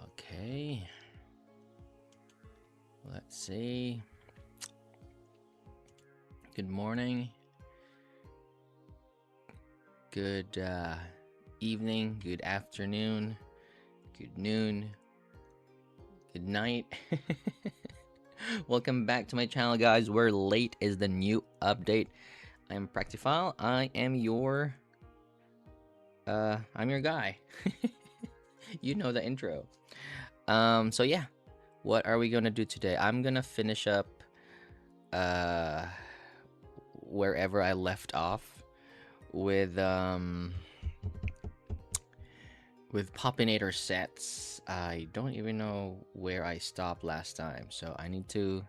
Okay. Let's see. Good morning. Good evening. Good afternoon. Good noon. Good night. Welcome back to my channel, guys. Where late is the new update. I'm Practiphile. I am your guy. You know the intro. So yeah, what are we gonna do today? I'm gonna finish up wherever I left off with Popinator sets. I don't even know where I stopped last time, so I need to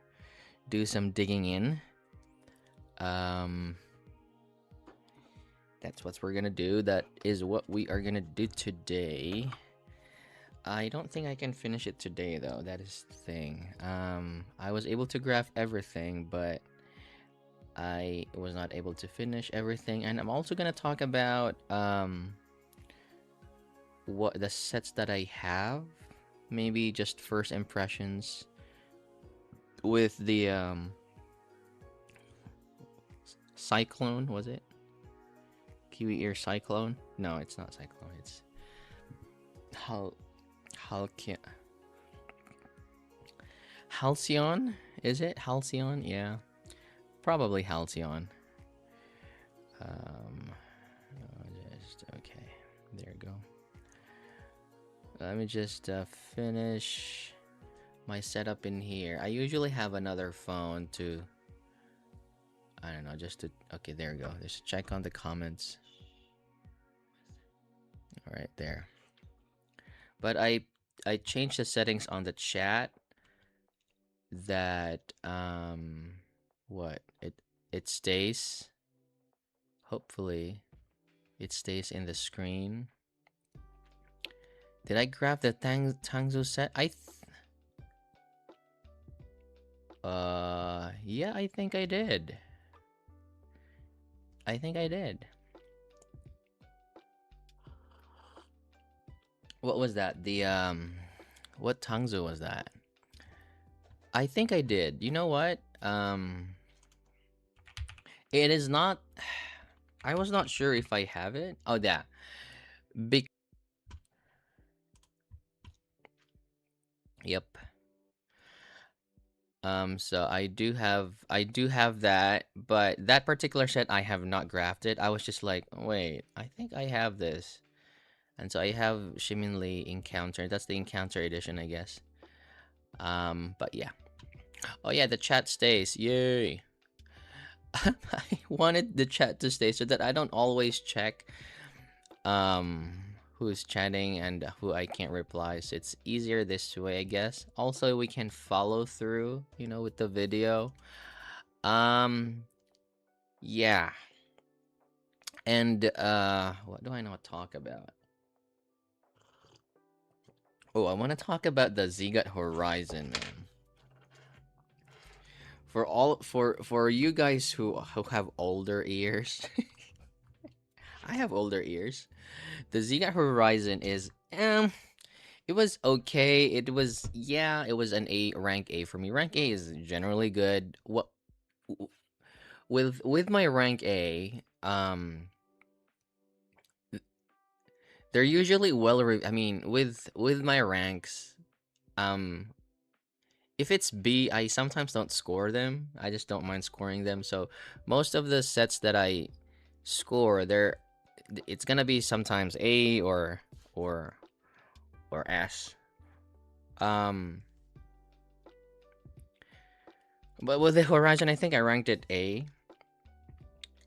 do some digging in. That's what we're gonna do. That is what we are gonna do today. I don't think I can finish it today, though. That is the thing. I was able to graph everything, but I was not able to finish everything. And I'm also gonna talk about what the sets that I have, maybe just first impressions with the Cyclone. Was it Kiwi Ear Cyclone? No, it's not Cyclone. It's Halcyon. Is it Halcyon? Yeah, probably Halcyon. Just okay. There you go. Let me just finish my setup in here. I usually have another phone to, I don't know, just to, okay, there we go. Just check on the comments. All right, there. But I changed the settings on the chat that what it stays. Hopefully it stays in the screen. Did I grab the Tangzo set? Yeah, I think I did. What was that? The what Tangzo was that? I think I did. You know what? It is not. I was not sure if I have it. Oh, yeah. Big. Yep. So I do have that, but that particular set I have not grafted. I was just like, wait, I think I have this. And so I have Shiminli Encounter. That's the Encounter edition, I guess. But yeah. Oh yeah, the chat stays. Yay. I wanted the chat to stay so that I don't always check who's chatting and who I can't reply. So it's easier this way, I guess. Also, we can follow through, you know, with the video. Yeah. And what do I not talk about? Oh, I want to talk about the Zigot Horizon, man. For you guys who have older ears, I have older ears. The Zigot Horizon is it was okay. It was an A, rank A for me. Rank A is generally good. What with my rank A, they're usually I mean, with my ranks, if it's B, I sometimes don't score them. I just don't mind scoring them. So most of the sets that I score, it's gonna be sometimes A or S. But with the Horizon, I think I ranked it A.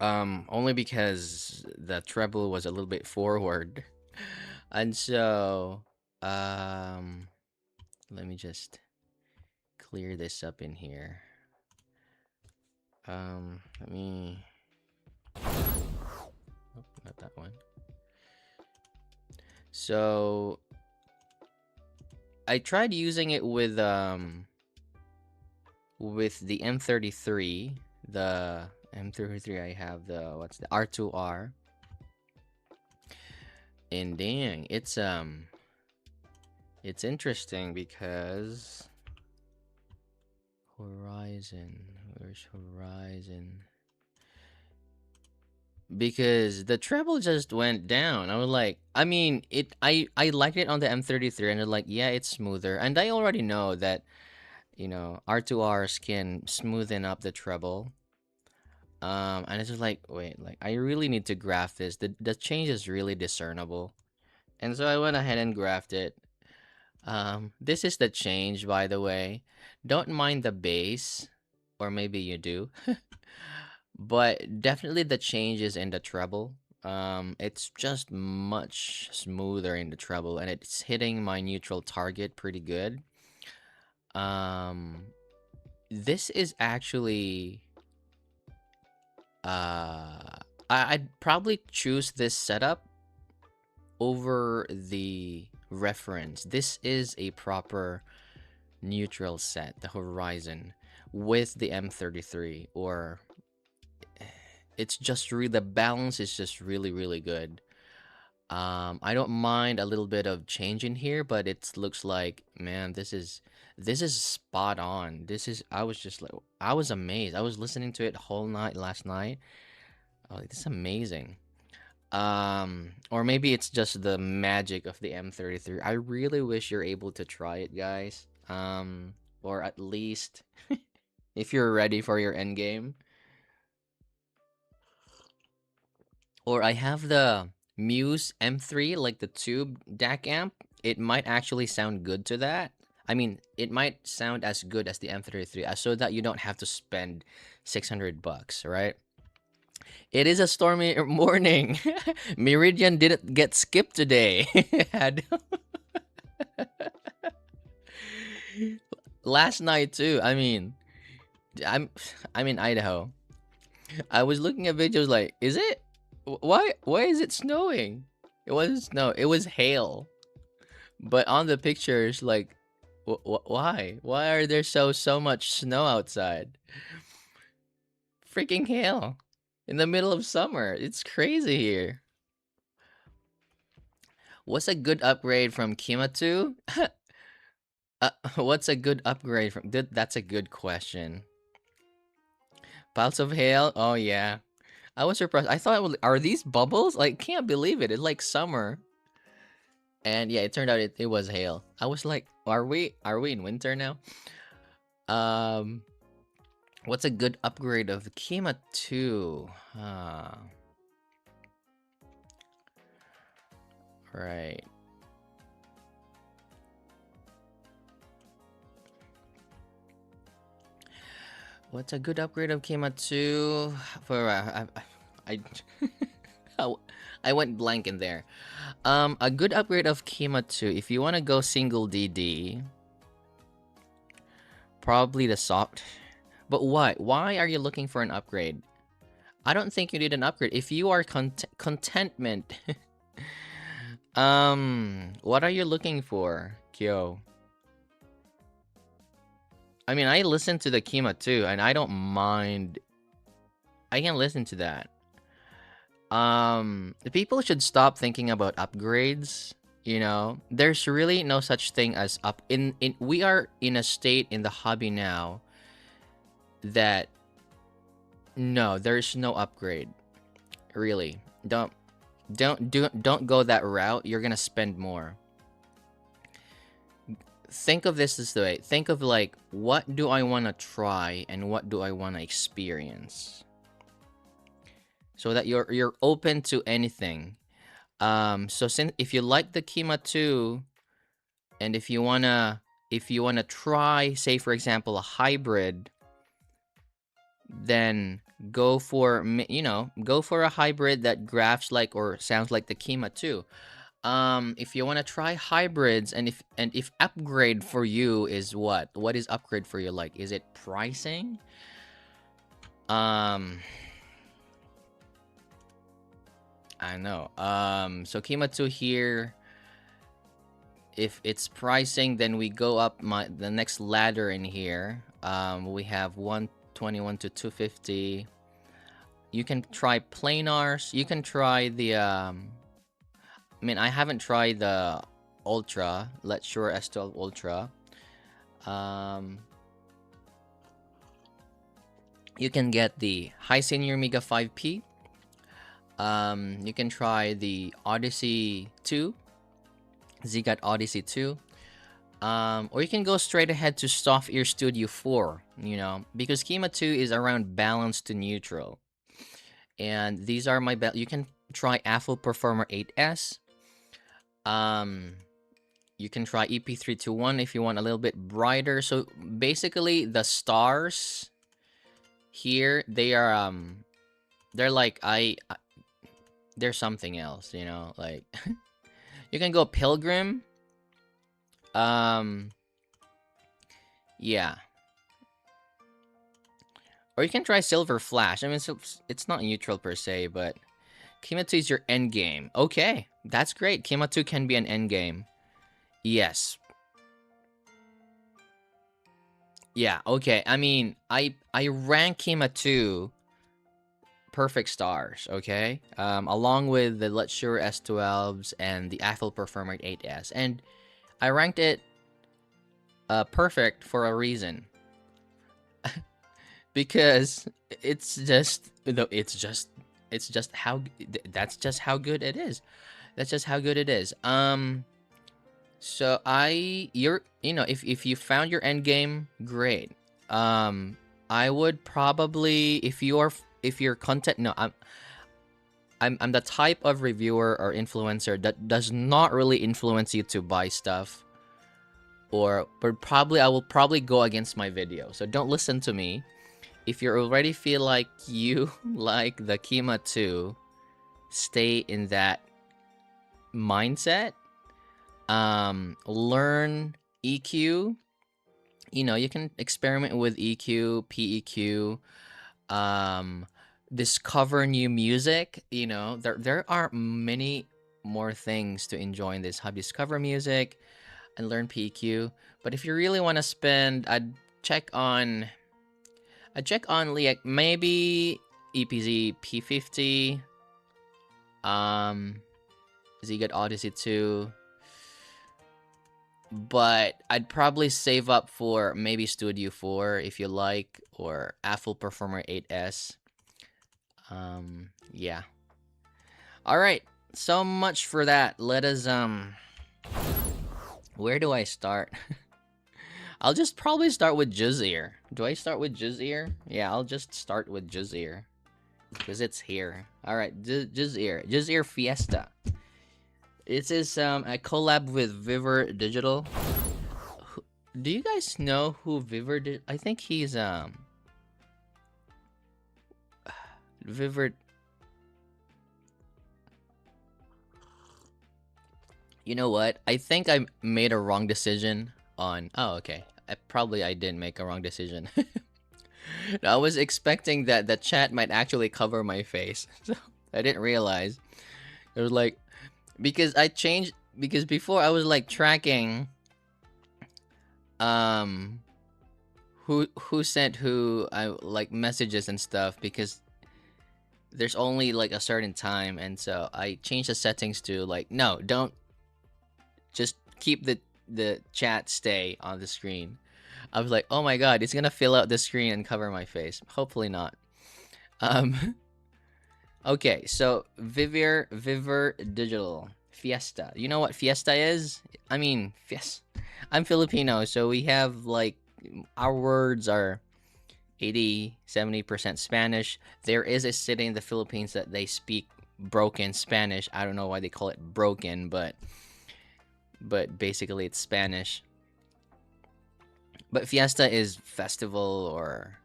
Only because the treble was a little bit forward. And so, let me just clear this up in here. Let me, oh, not that one. So, I tried using it with the M33, I have the, what's the R2R. And dang, it's interesting because Horizon, where's Horizon? Because the treble just went down. I was like, I mean, I liked it on the M33, and they're like, yeah, it's smoother, and I already know that R2Rs can smoothen up the treble. And it's just like, wait, like I really need to graph this. The change is really discernible, and so I went ahead and graphed it. This is the change, by the way. Don't mind the bass, or maybe you do. But definitely the changes in the treble. It's just much smoother in the treble, and it's hitting my neutral target pretty good. Um, this is actually I'd probably choose this setup over the reference. This is a proper neutral set, the Horizon, with the M33, or it's just really the balance is just really good. I don't mind a little bit of change in here, but it looks like, man, this is spot on. This is I was just like I was amazed. I was listening to it whole night last night. Oh, like, this is amazing. Or maybe it's just the magic of the M33. I really wish you're able to try it, guys. Or at least if you're ready for your end game. Or I have the Muse M3, like the tube DAC amp. It might actually sound good to that. I mean, it might sound as good as the M33, so that you don't have to spend $600, right? It is a stormy morning. Meridian didn't get skipped today. Had last night too. I'm I'm in Idaho. I was looking at videos like, is it? Why is it snowing? It wasn't snow. It was hail. But on the pictures, like, why? Why are there so much snow outside? Freaking hail in the middle of summer. It's crazy here. What's a good upgrade from Kima 2? What's a good upgrade from? That's a good question. Piles of hail. Oh yeah, I was surprised. I thought, are these bubbles? Like, can't believe it. It's like summer. And yeah, it turned out it was hail. I was like, are we in winter now? Um, what's a good upgrade of Kima 2? Right. What's a good upgrade of Kima 2? For I I I went blank in there. A good upgrade of Kima 2, if you want to go single DD, probably the soft. But why? Why are you looking for an upgrade? I don't think you need an upgrade. If you are contentment, what are you looking for, Kyo? I mean, I listen to the Kima too, and I don't mind. I can listen to that. The people should stop thinking about upgrades. There's really no such thing as up. In we are in a state in the hobby now that no, there's no upgrade. Really, don't go that route. You're gonna spend more. Think of this way. Think of like, what do I want to try and what do I want to experience, so that you're open to anything. So since if you like the Kima 2, and if you wanna try, say for example, a hybrid, then go for a hybrid that graphs like or sounds like the Kima 2. If you want to try hybrids, and if upgrade for you is what is upgrade for you? Like, is it pricing? I know. So Kima 2 here, if it's pricing, then we go up the next ladder in here. We have 121 to 250. You can try planars. You can try the I mean, I haven't tried the Ultra. Let's Sure S12 Ultra. You can get the High Senior Mega 5P. You can try the Odyssey 2, Zigat Odyssey 2. Or you can go straight ahead to Soft Ear Studio 4, you know, because Kima 2 is around balance to neutral. And these are my you can try Apple Performer 8S. You can try EP321 if you want a little bit brighter. So basically the stars here, they are they're like they're something else, you know, like you can go Pilgrim. Yeah. Or you can try Silver Flash. I mean, it's not neutral per se, but Kima 2 is your end game. Okay, that's great. Kima 2 can be an end game. Yes. Yeah, okay. I mean, I rank Kima 2 perfect stars, okay? Along with the Let's Sure S12s and the Apple Performer 8S. And I ranked it perfect for a reason. Because it's just how that's just how good it is. That's just how good it is. So you know, if you found your end game, great. I would probably, if your content, no, I'm the type of reviewer or influencer that does not really influence you to buy stuff, but I will probably go against my video. So don't listen to me. If you already feel like you like the Kima 2, stay in that mindset. Learn EQ. You know, you can experiment with EQ, PEQ. Discover new music. You know, there are many more things to enjoy in this hobby. Discover music and learn PEQ. But if you really want to spend, I'd check on like maybe EPZ P50, Zigat Odyssey 2. But I'd probably save up for maybe Studio 4 if you like, or Apple Performer 8S. Yeah. All right. So much for that. Let us where do I start? I'll just probably start with Juzear. Do I start with Juzear? Yeah, I'll just start with Juzear because it's here. All right, Juzear Fiesta. This is a collab with Viver Digital. Do you guys know who Viver? I think he's Viver. You know what? I think I made a wrong decision on. Oh, okay. I didn't make a wrong decision. I was expecting that the chat might actually cover my face, so I didn't realize. It was like because before I was like tracking who sent who I like messages and stuff, because there's only like a certain time, and so I changed the settings to like, no, don't, just keep the chat stay on the screen. I was like, oh my god, it's gonna fill out the screen and cover my face. Hopefully not. Okay, so Viver Digital Fiesta. You know what Fiesta is? I mean, I'm Filipino, so we have like, our words are 80-70% Spanish. There is a city in the Philippines that they speak broken Spanish. I don't know why they call it broken, but basically it's Spanish. But Fiesta is festival or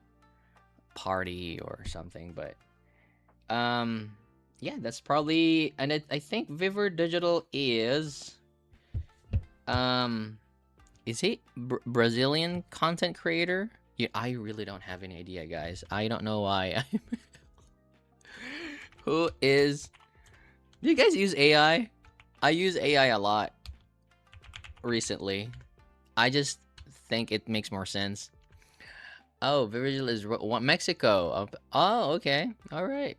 party or something. But yeah, that's probably, and I think Viver Digital is he Brazilian content creator? Yeah, I really don't have any idea, guys. I don't know why. Who is? Do you guys use AI? I use AI a lot recently. I just think it makes more sense. Oh, Virgil is Mexico. Oh, okay. All right.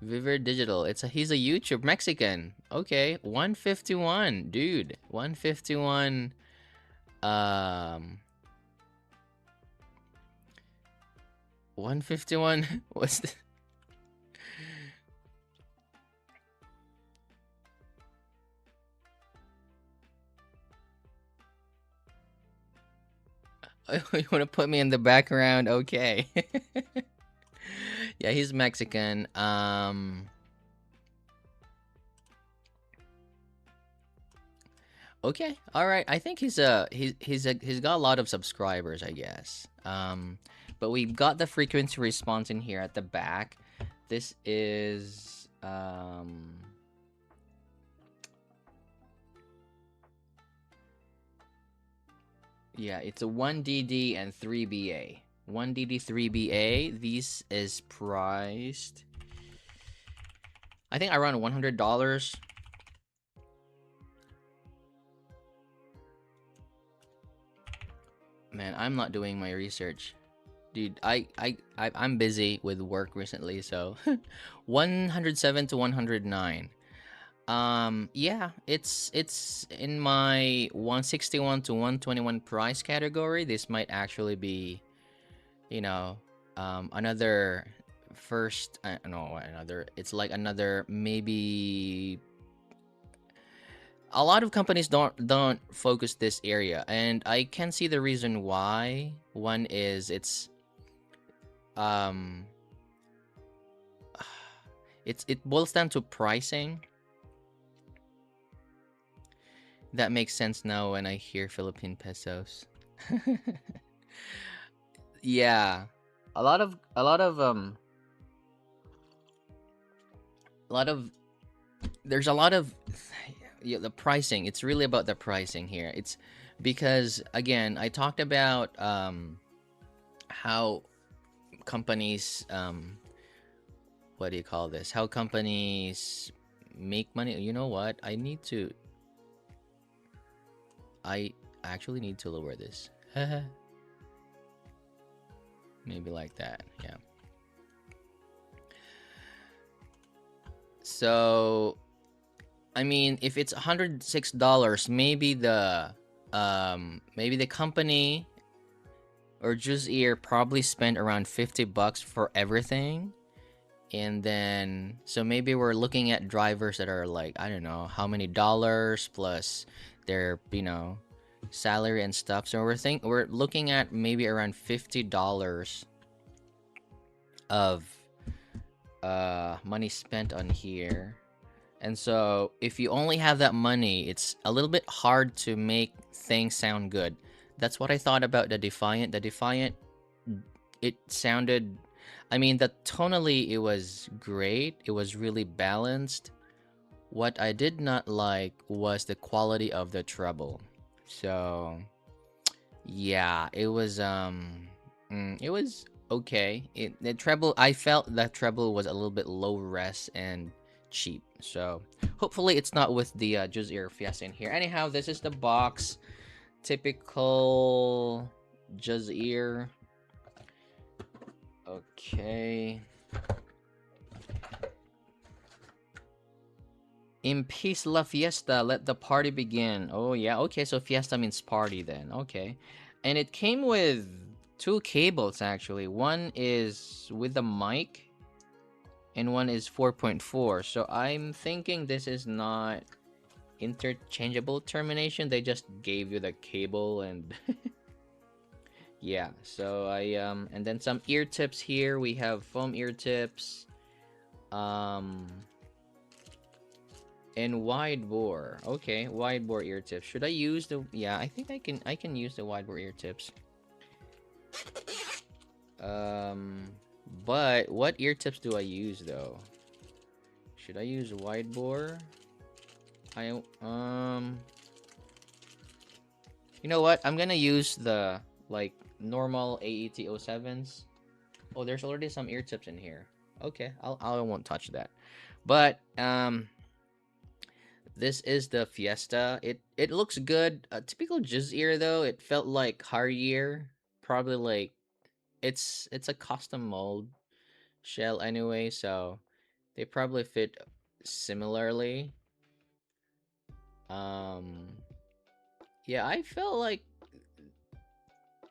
Viver Digital. He's a YouTube Mexican. Okay, 151, dude. 151. Um, 151. What's the? You want to put me in the background? Okay. Yeah, he's Mexican. Okay. All right. I think he's got a lot of subscribers, I guess. But we've got the frequency response in here at the back. This is yeah, it's a 1DD and 3BA. 1DD 3BA. This is priced I think around $100. Man, I'm not doing my research. Dude, I'm busy with work recently, so 107 to 109. Yeah, it's in my 161 to 121 price category. This might actually be, you know, another first no, another it's like another maybe a lot of companies don't focus this area, and I can see the reason why. One is um it boils down to pricing. That makes sense now when I hear Philippine pesos. Yeah. A lot of there's a lot of yeah, the pricing. It's really about the pricing here. It's because again, I talked about how companies what do you call this? How companies make money. You know what? I actually need to lower this. Maybe like that. Yeah. So, I mean, if it's $106, maybe the company or Juzear probably spent around $50 for everything. And then so maybe we're looking at drivers that are like, I don't know, how many dollars plus their, salary and stuff. So we're looking at maybe around $50 of money spent on here. And so if you only have that money, it's a little bit hard to make things sound good. That's what I thought about the Defiant. The Defiant, it sounded, I mean, the tonally it was great. It was really balanced. What I did not like was the quality of the treble. So yeah, it was okay. The treble, I felt that treble was a little bit low res and cheap. So hopefully it's not with the Juzear Fiesta in here. Anyhow, this is the box. Typical Juzear. Okay. In peace la fiesta, let the party begin. Oh yeah, okay, so fiesta means party then. Okay. And it came with two cables actually. One is with the mic and one is 4.4. So I'm thinking this is not interchangeable termination. They just gave you the cable and yeah. So and then some ear tips here. We have foam ear tips. And wide bore. Okay, wide bore ear tips. Should I use the yeah, I think I can use the wide bore ear tips. But what ear tips do I use though? Should I use wide bore? You know what? I'm gonna use the like normal AET 07s. Oh, there's already some ear tips in here. Okay, I won't touch that. But this is the Fiesta. It looks good. Typical Juzear though. It felt like hardier. Probably like it's a custom mold shell anyway. So They probably fit similarly. Um, yeah, I felt like,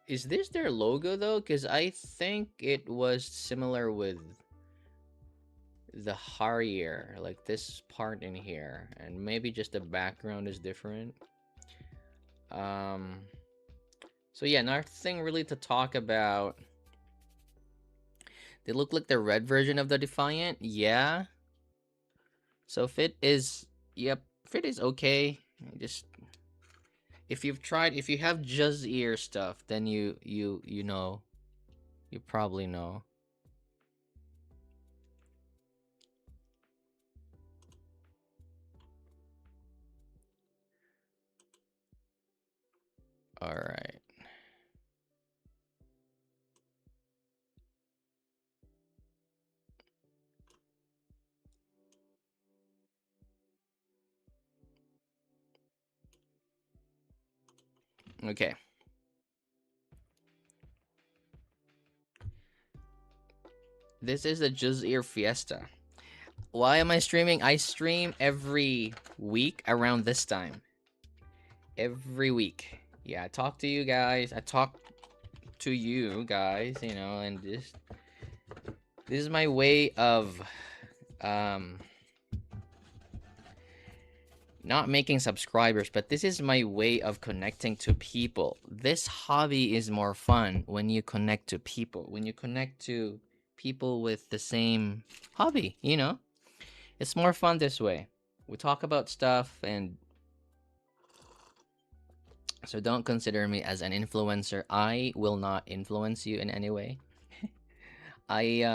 is this their logo though? Because I think it was similar with the Harrier, like this part in here, and maybe just the background is different. Um, so yeah, nothing really to talk about. They look like the red version of the Defiant, yeah. So fit is, yep, fit is okay. Just if you've tried, if you have Juzear stuff, then you know, you probably know. All right. Okay. This is the Juzear Fiesta. Why am I streaming? I stream every week around this time. Every week. Yeah, I talk to you guys. I talk to you guys, you know, and this is my way of um not making subscribers, but this is my way of connecting to people. This hobby is more fun when you connect to people. When you connect to people with the same hobby, you know? It's more fun this way. We talk about stuff, and so don't consider me as an influencer. I will not influence you in any way. I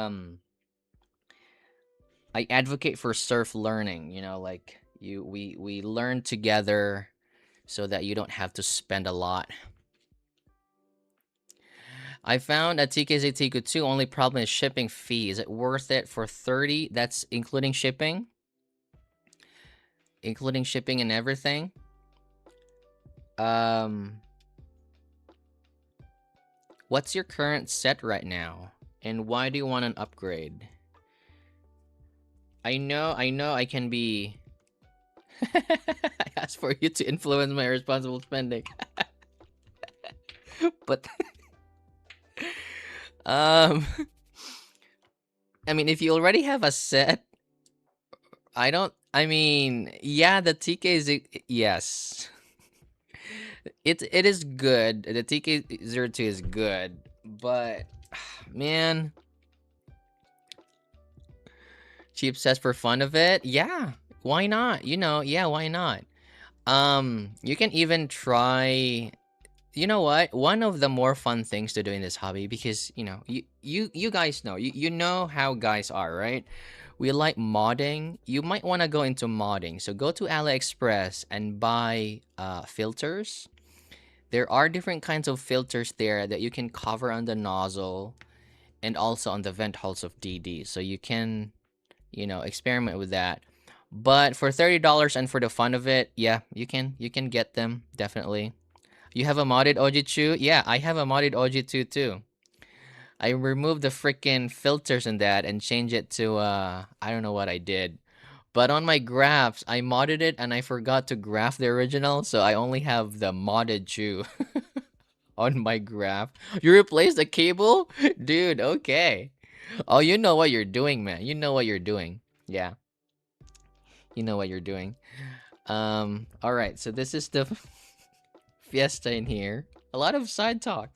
I advocate for surf learning, you know, like we learn together so that you don't have to spend a lot. I found a TKZ Tiku 2, only problem is shipping fee. Is it worth it for 30? That's including shipping? Including shipping and everything? Um What's your current set right now? And why do you want an upgrade? I know I can be I asked for you to influence my responsible spending. But um I mean, if you already have a set, I mean, yeah, the TK is, yes. It is good. The TK02 is good, but man, cheap sets for fun of it? Yeah. Why not? You know, yeah, why not? You can even try, you know what? One of the more fun things to do in this hobby, because you know, you guys know, you know how guys are, right? We like modding. You might want to go into modding. So go to AliExpress and buy filters. There are different kinds of filters there that you can cover on the nozzle and also on the vent holes of DD. So you can, you know, experiment with that. But for $30 and for the fun of it, yeah, you can get them definitely. You have a modded OG2? Yeah, I have a modded OG2 too. I removed the freaking filters in that and changed it to I don't know what I did. But on my graphs, I modded it and I forgot to graph the original, so I only have the modded Chew on my graph. You replaced the cable? Dude, okay. Oh, you know what you're doing, man. You know what you're doing. Yeah, you know what you're doing. All right, so this is the Fiesta in here. A lot of side talk.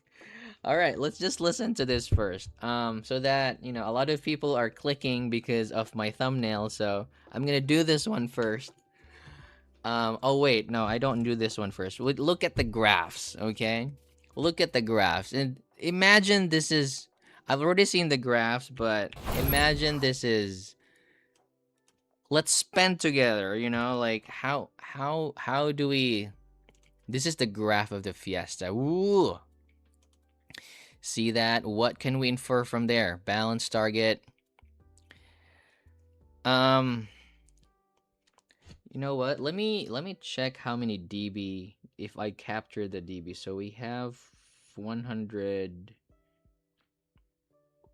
All right, let's just listen to this first. So that, you know, a lot of people are clicking because of my thumbnail, so I'm gonna do this one first. Oh wait, no, I don't do this one first. Look at the graphs, okay? Look at the graphs and imagine this is. I've already seen the graphs, but imagine this is. Let's spend together, you know, like how do we? This is the graph of the Fiesta. Ooh, see that? What can we infer from there? Balance target. Um, you know what? Let me check how many dB if I capture the dB. So we have 100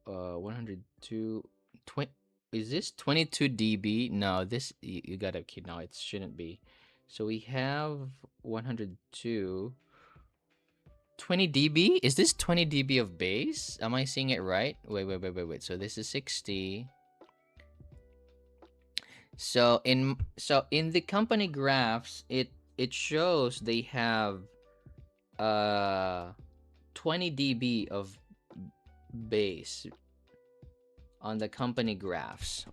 102 20 is this 22 dB? No, this you gotta okay, no, it shouldn't be. So we have 102. 20 dB? Is this 20 dB of bass? Am I seeing it right? Wait. So this is 60. So in the company graphs, it shows they have 20 dB of bass on the company graphs.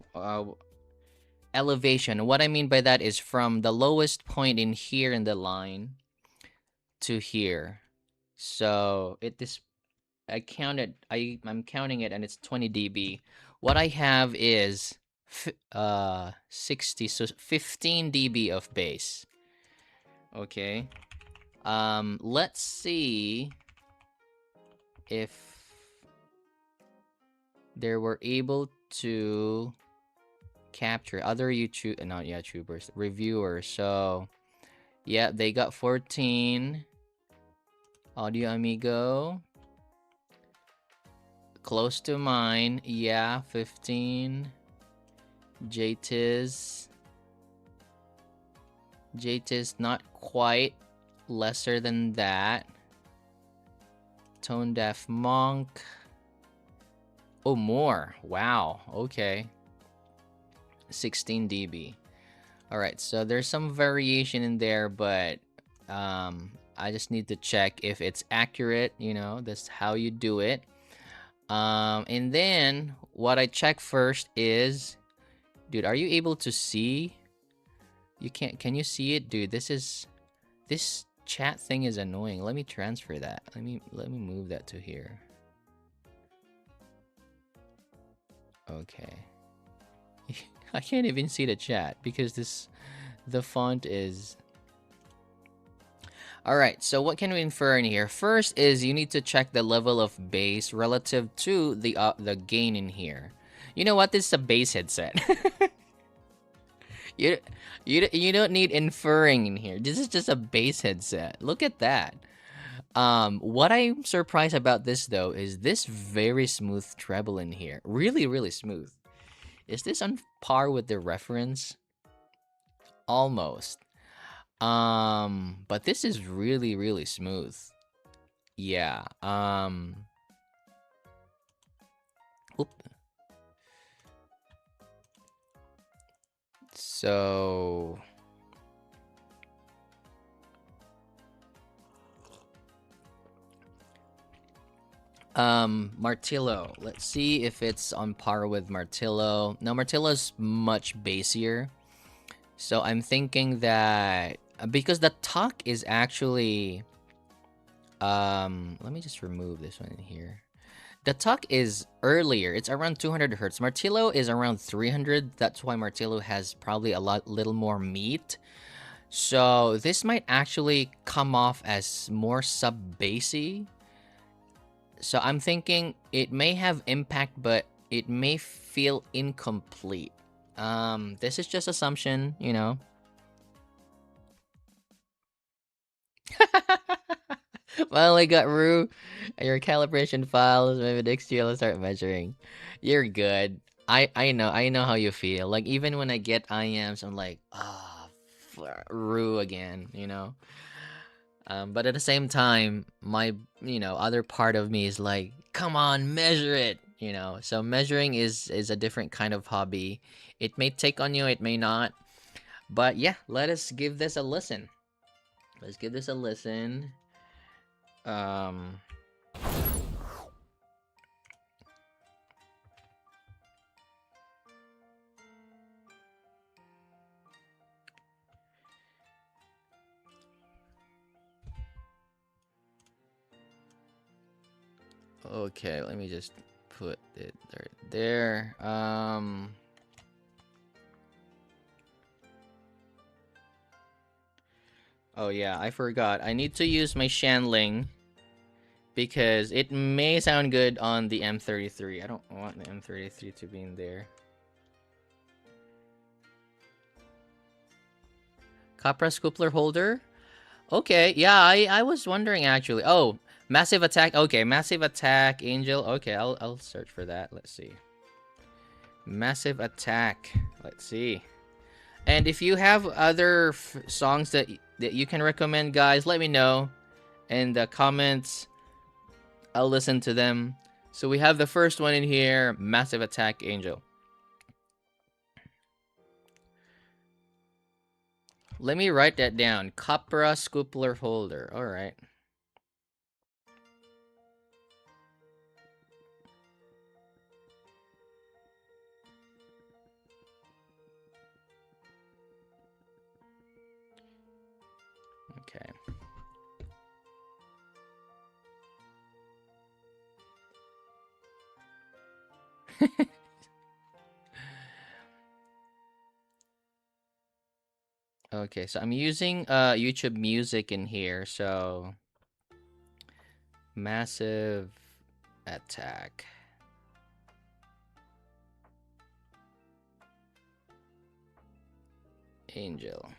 Elevation. What I mean by that is from the lowest point in here in the line to here. So it is I'm counting it and it's 20 dB. What I have is 60, so 15 dB of bass. Okay. Let's see if they were able to capture other not YouTubers, reviewers. So yeah, they got 14. Audio Amigo. Close to mine. Yeah, 15. JTiz not quite. Lesser than that. Tone Deaf Monk. Oh, more. Wow. Okay. 16 dB. Alright, so there's some variation in there, but I just need to check if it's accurate. You know, that's how you do it. And then what I check first is, dude, are you able to see? You can't. Can you see it, dude? This chat thing is annoying. Let me transfer that. Let me move that to here. Okay. I can't even see the chat because the font is. Alright, so what can we infer in here? First is you need to check the level of bass relative to the gain in here. You know what? This is a bass headset. You don't need inferring in here. This is just a bass headset. Look at that. What I'm surprised about this though is this very smooth treble in here. Really, really smooth. Is this on par with the reference? Almost. But this is really, really smooth. Yeah. Whoop. So Martillo. Let's see if it's on par with Martillo. No, Martillo's much bassier. So I'm thinking that because the tuck is actually let me just remove this one in here. The tuck is earlier. It's around 200 hertz. Martillo is around 300. That's why Martillo has probably a little more meat. So this might actually come off as more sub-bassy. So I'm thinking it may have impact, but it may feel incomplete. This is just assumption, you know. Finally got Rue. Your calibration files. Maybe next year I'll start measuring. You're good. I know how you feel. Like even when I get IMs, I'm like, Rue again, you know. But at the same time, my other part of me is like, come on, measure it, you know. So measuring is a different kind of hobby. It may take on you, it may not. But yeah, let us give this a listen. Let's give this a listen. Okay, let me just put it right there. Oh yeah, I forgot. I need to use my Shanling because it may sound good on the M33. I don't want the M33 to be in there. Capra Scoopler holder? Okay, yeah, I was wondering actually. Oh, Massive Attack. Okay, Massive Attack Angel. Okay, I'll search for that. Let's see. Massive Attack. Let's see. And if you have other songs that you can recommend, guys, let me know in the comments. I'll listen to them. So we have the first one in here, Massive Attack, Angel. Let me write that down. Copra Scoopler Holder. All right. Okay. Okay, so I'm using YouTube Music in here, so Massive Attack. Angel.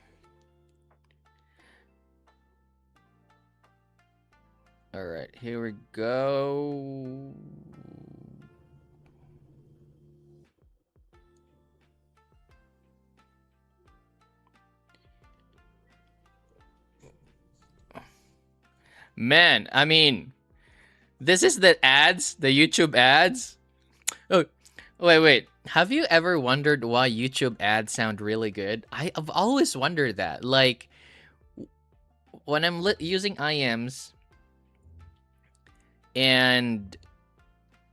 All right, here we go. Man, I mean, this is the ads, the YouTube ads. Oh, wait. Have you ever wondered why YouTube ads sound really good? I've always wondered that. Like, when I'm using IMs and,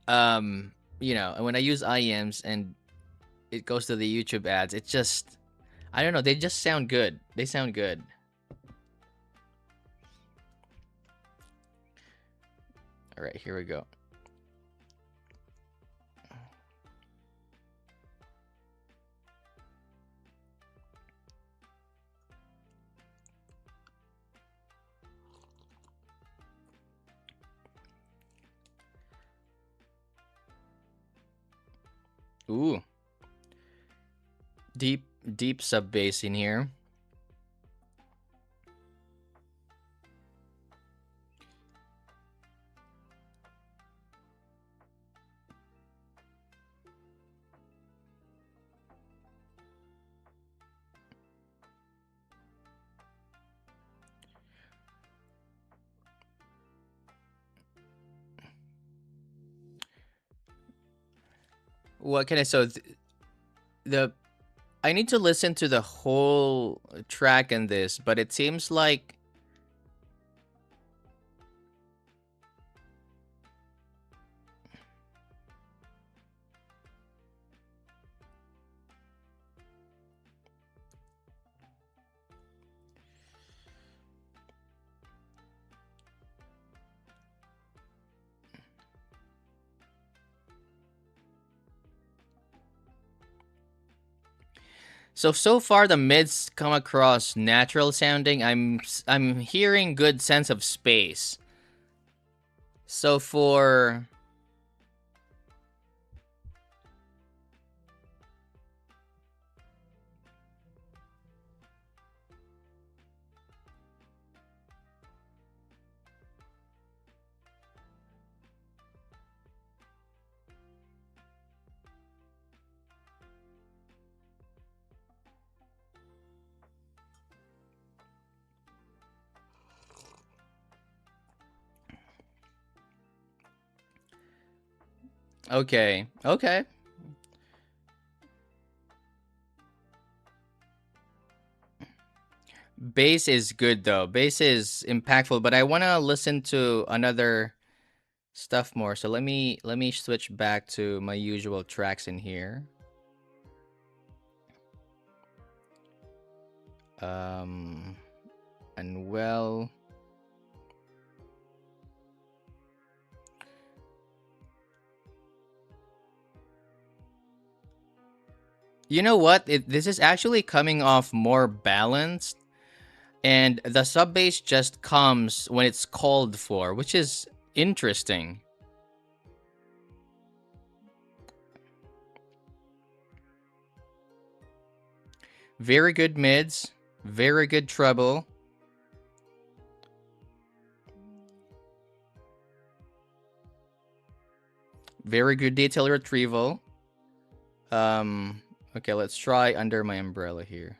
you know, when I use IMs and it goes to the YouTube ads, it just, I don't know, they just sound good. They sound good. All right, here we go. Ooh. Deep sub bass in here. What can I the I need to listen to the whole track in this, but it seems like so far the mids come across natural sounding. I'm hearing good sense of space. So for okay. Bass is good though. Bass is impactful, but I want to listen to another stuff more. So let me switch back to my usual tracks in here. And well, you know what? This is actually coming off more balanced, and the sub bass just comes when it's called for, which is interesting. Very good mids, very good treble. Very good detail retrieval. Um, okay, let's try Under My Umbrella here.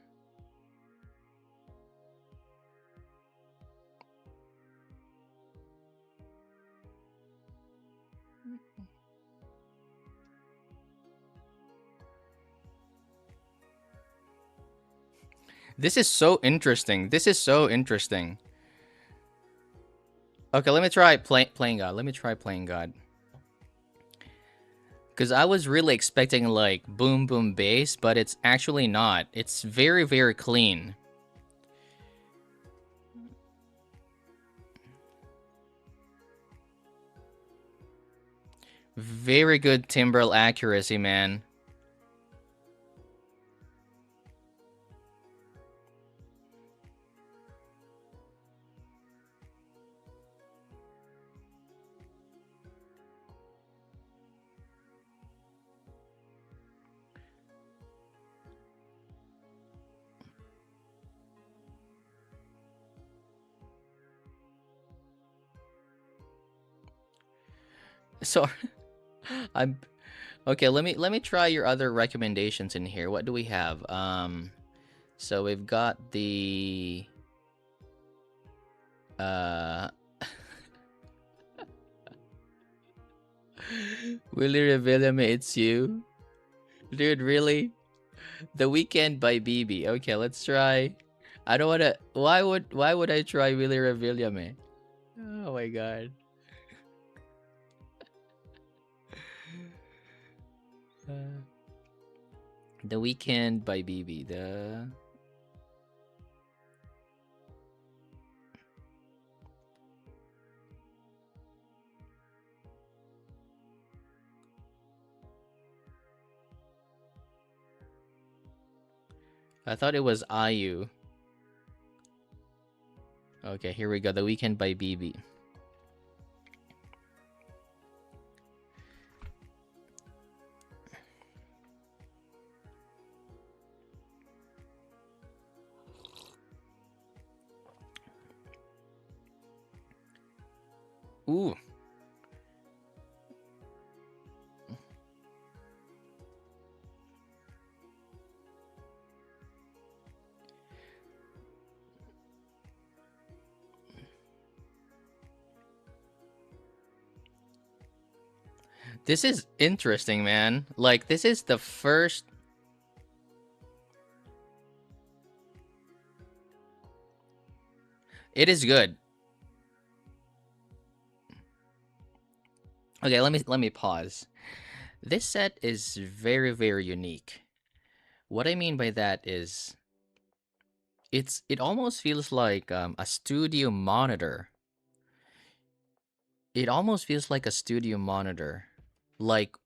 This is so interesting. This is so interesting. Okay, let me try playing God. Let me try playing God. Because I was really expecting like boom boom bass, but it's actually not. It's very, very clean. Very good timbral accuracy, man. So I'm okay, let me try your other recommendations in here. What do we have? So we've got the uh Willie Revillame, it's you. Dude, really? The Weekend by BB. Okay, let's try. I don't wanna why would I try Willie Revillame? Oh my god. Uh, the Weekend by BB. The I thought it was IU. Okay, here we go. The Weekend by BB. Ooh. This is interesting, man. Like this is the first. It is good. Okay, let me pause. This set is very, very unique. What I mean by that is it almost feels like a studio monitor. It almost feels like a studio monitor. Like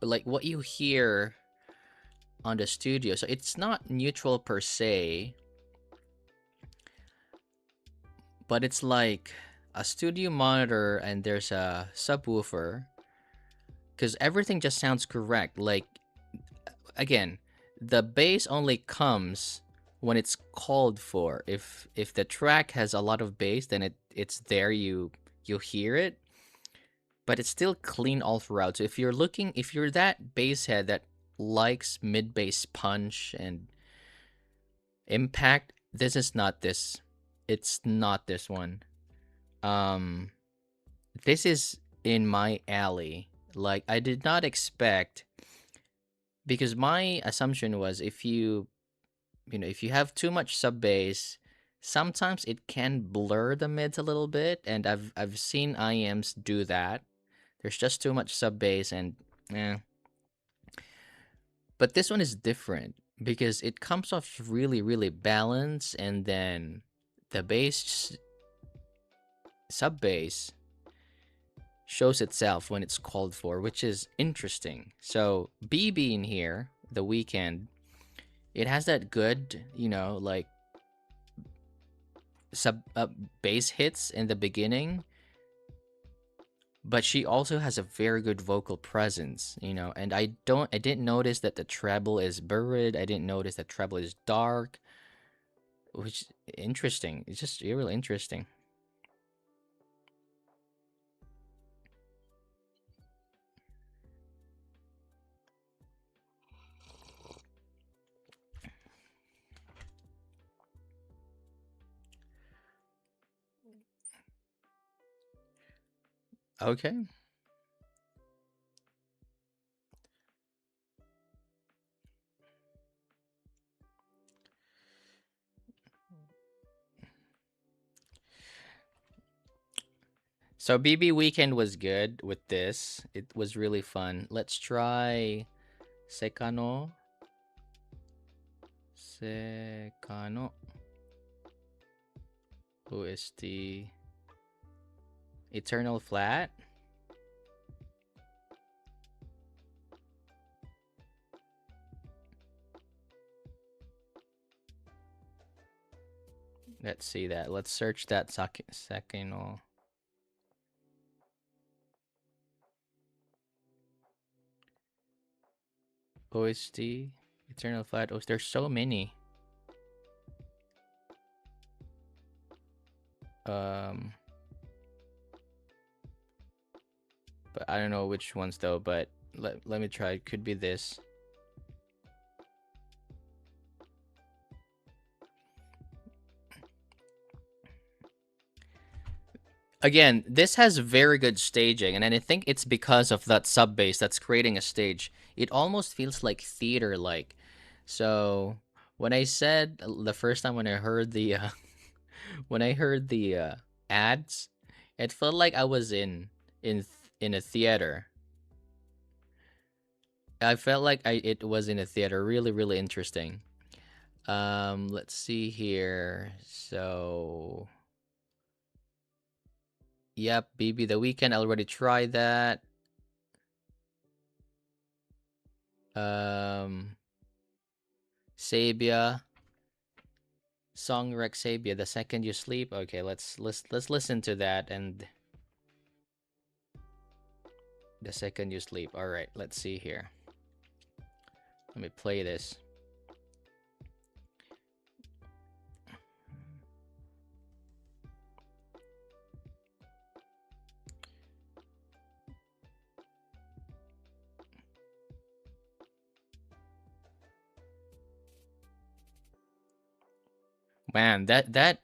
like what you hear on the studio. So it's not neutral per se, but it's like a studio monitor and there's a subwoofer because everything just sounds correct. Like again, the bass only comes when it's called for. If the track has a lot of bass, then it's there. You hear it, but it's still clean all throughout. So if you're that bass head that likes mid bass punch and impact, this is not this. It's not this one. Um, this is in my alley. Like I did not expect because my assumption was if you have too much sub bass, sometimes it can blur the mids a little bit, and I've seen IMs do that. There's just too much sub bass, and eh. But this one is different because it comes off really, really balanced, and then the bass sub bass shows itself when it's called for, which is interesting. So BB in here, the Weekend, it has that good, like sub bass hits in the beginning, but she also has a very good vocal presence, and I didn't notice that the treble is buried. I didn't notice that treble is dark, which interesting. It's just really interesting. Okay. So BB Weekend was good with this. It was really fun. Let's try Sekano. Sekano OST Eternal Flat. Let's see that. Let's search that Sekano. OST Eternal Flat. Oh, there's so many. Um, but I don't know which ones though. But let me try. It could be this. Again, this has very good staging, and I think it's because of that sub bass that's creating a stage. It almost feels like theater like. So when I said the first time when I heard the when I heard the ads, it felt like I was in a theater. I felt like it was in a theater. Really, really interesting. Let's see here. So, yep, BB the Weekend. I already tried that. Um, Sabia, song Rex Sabia. The second you sleep. Okay, let's listen to that and the second you sleep. All right, let's see here. Let me play this. Man, that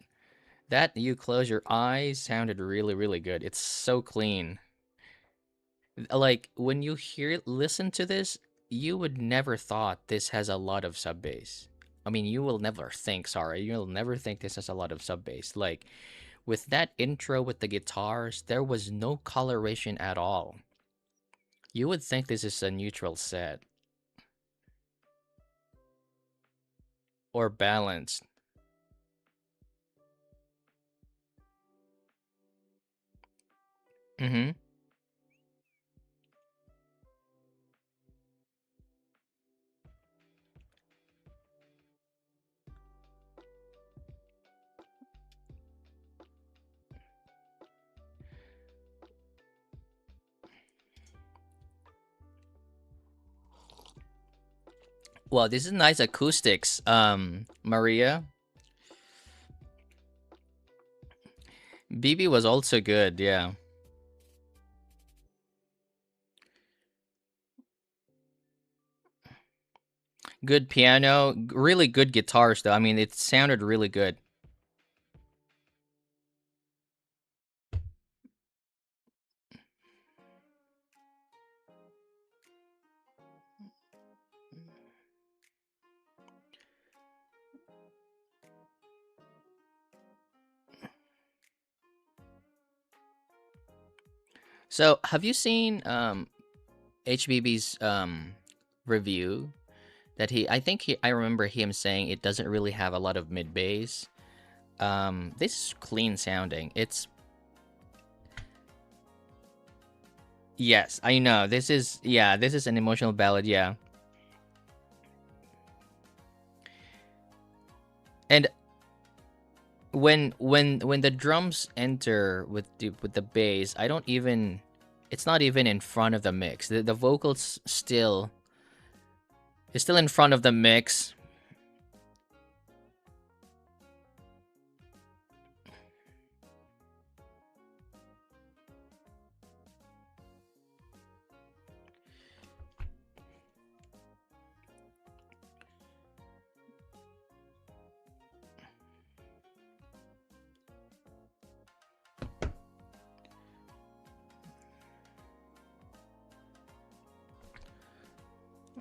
you close your eyes sounded really, really good. It's so clean. Like when you listen to this, you would never thought this has a lot of sub bass. I mean, you will never think, sorry, you'll never think this has a lot of sub bass. Like with that intro with the guitars, there was no coloration at all. You would think this is a neutral set or balanced. Mm-hmm. Well, this is nice acoustics. Maria, BB was also good. Yeah, good piano, really good guitars though. I mean, it sounded really good. So, have you seen HBB's review that I think I remember him saying it doesn't really have a lot of mid bass. This is clean sounding. It's yes, I know. This is yeah, this is an emotional ballad, yeah. And when the drums enter with the bass, I don't even it's not even in front of the mix. The vocals still is still in front of the mix.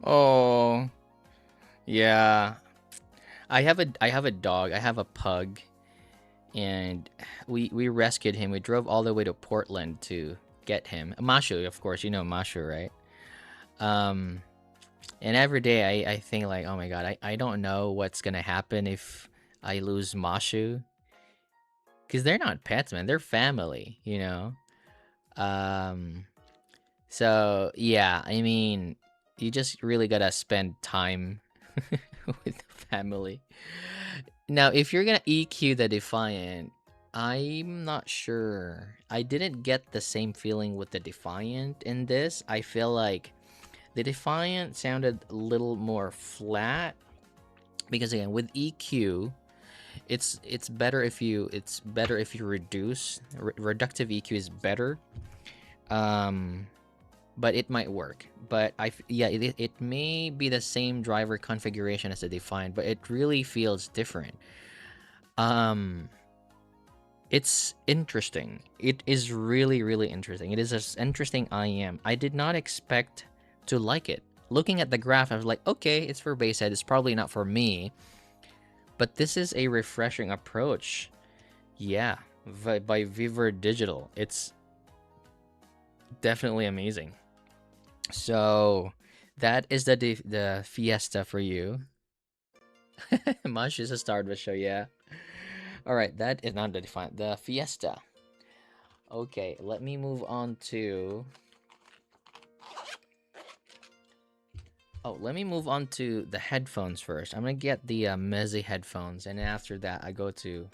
Oh, yeah. I have a dog. I have a pug, and we rescued him. We drove all the way to Portland to get him. Mashu, of course, you know Mashu, right? Um, and every day I think like, oh my god, I don't know what's gonna happen if I lose Mashu, because they're not pets, man. They're family, you know. Um, so yeah, I mean, you just really gotta spend time with the family. Now, if you're gonna EQ the Defiant, I'm not sure. I didn't get the same feeling with the Defiant in this. I feel like the Defiant sounded a little more flat because again, with EQ, it's better if you reduce. Reductive EQ is better. Um, but it might work. But yeah, it may be the same driver configuration as the Defiant, but it really feels different. Um, it's interesting. It is really, really interesting. It is as interesting I am. I did not expect to like it. Looking at the graph, I was like, okay, it's for basshead. It's probably not for me. But this is a refreshing approach. Yeah, by Viver Digital. It's definitely amazing. So that is the Fiesta for you. Mush is a star of the show, yeah. All right, that is not the define the Fiesta. Okay, let me move on to. Oh, let me move on to the headphones first. I'm gonna get the Meze headphones, and after that, I go to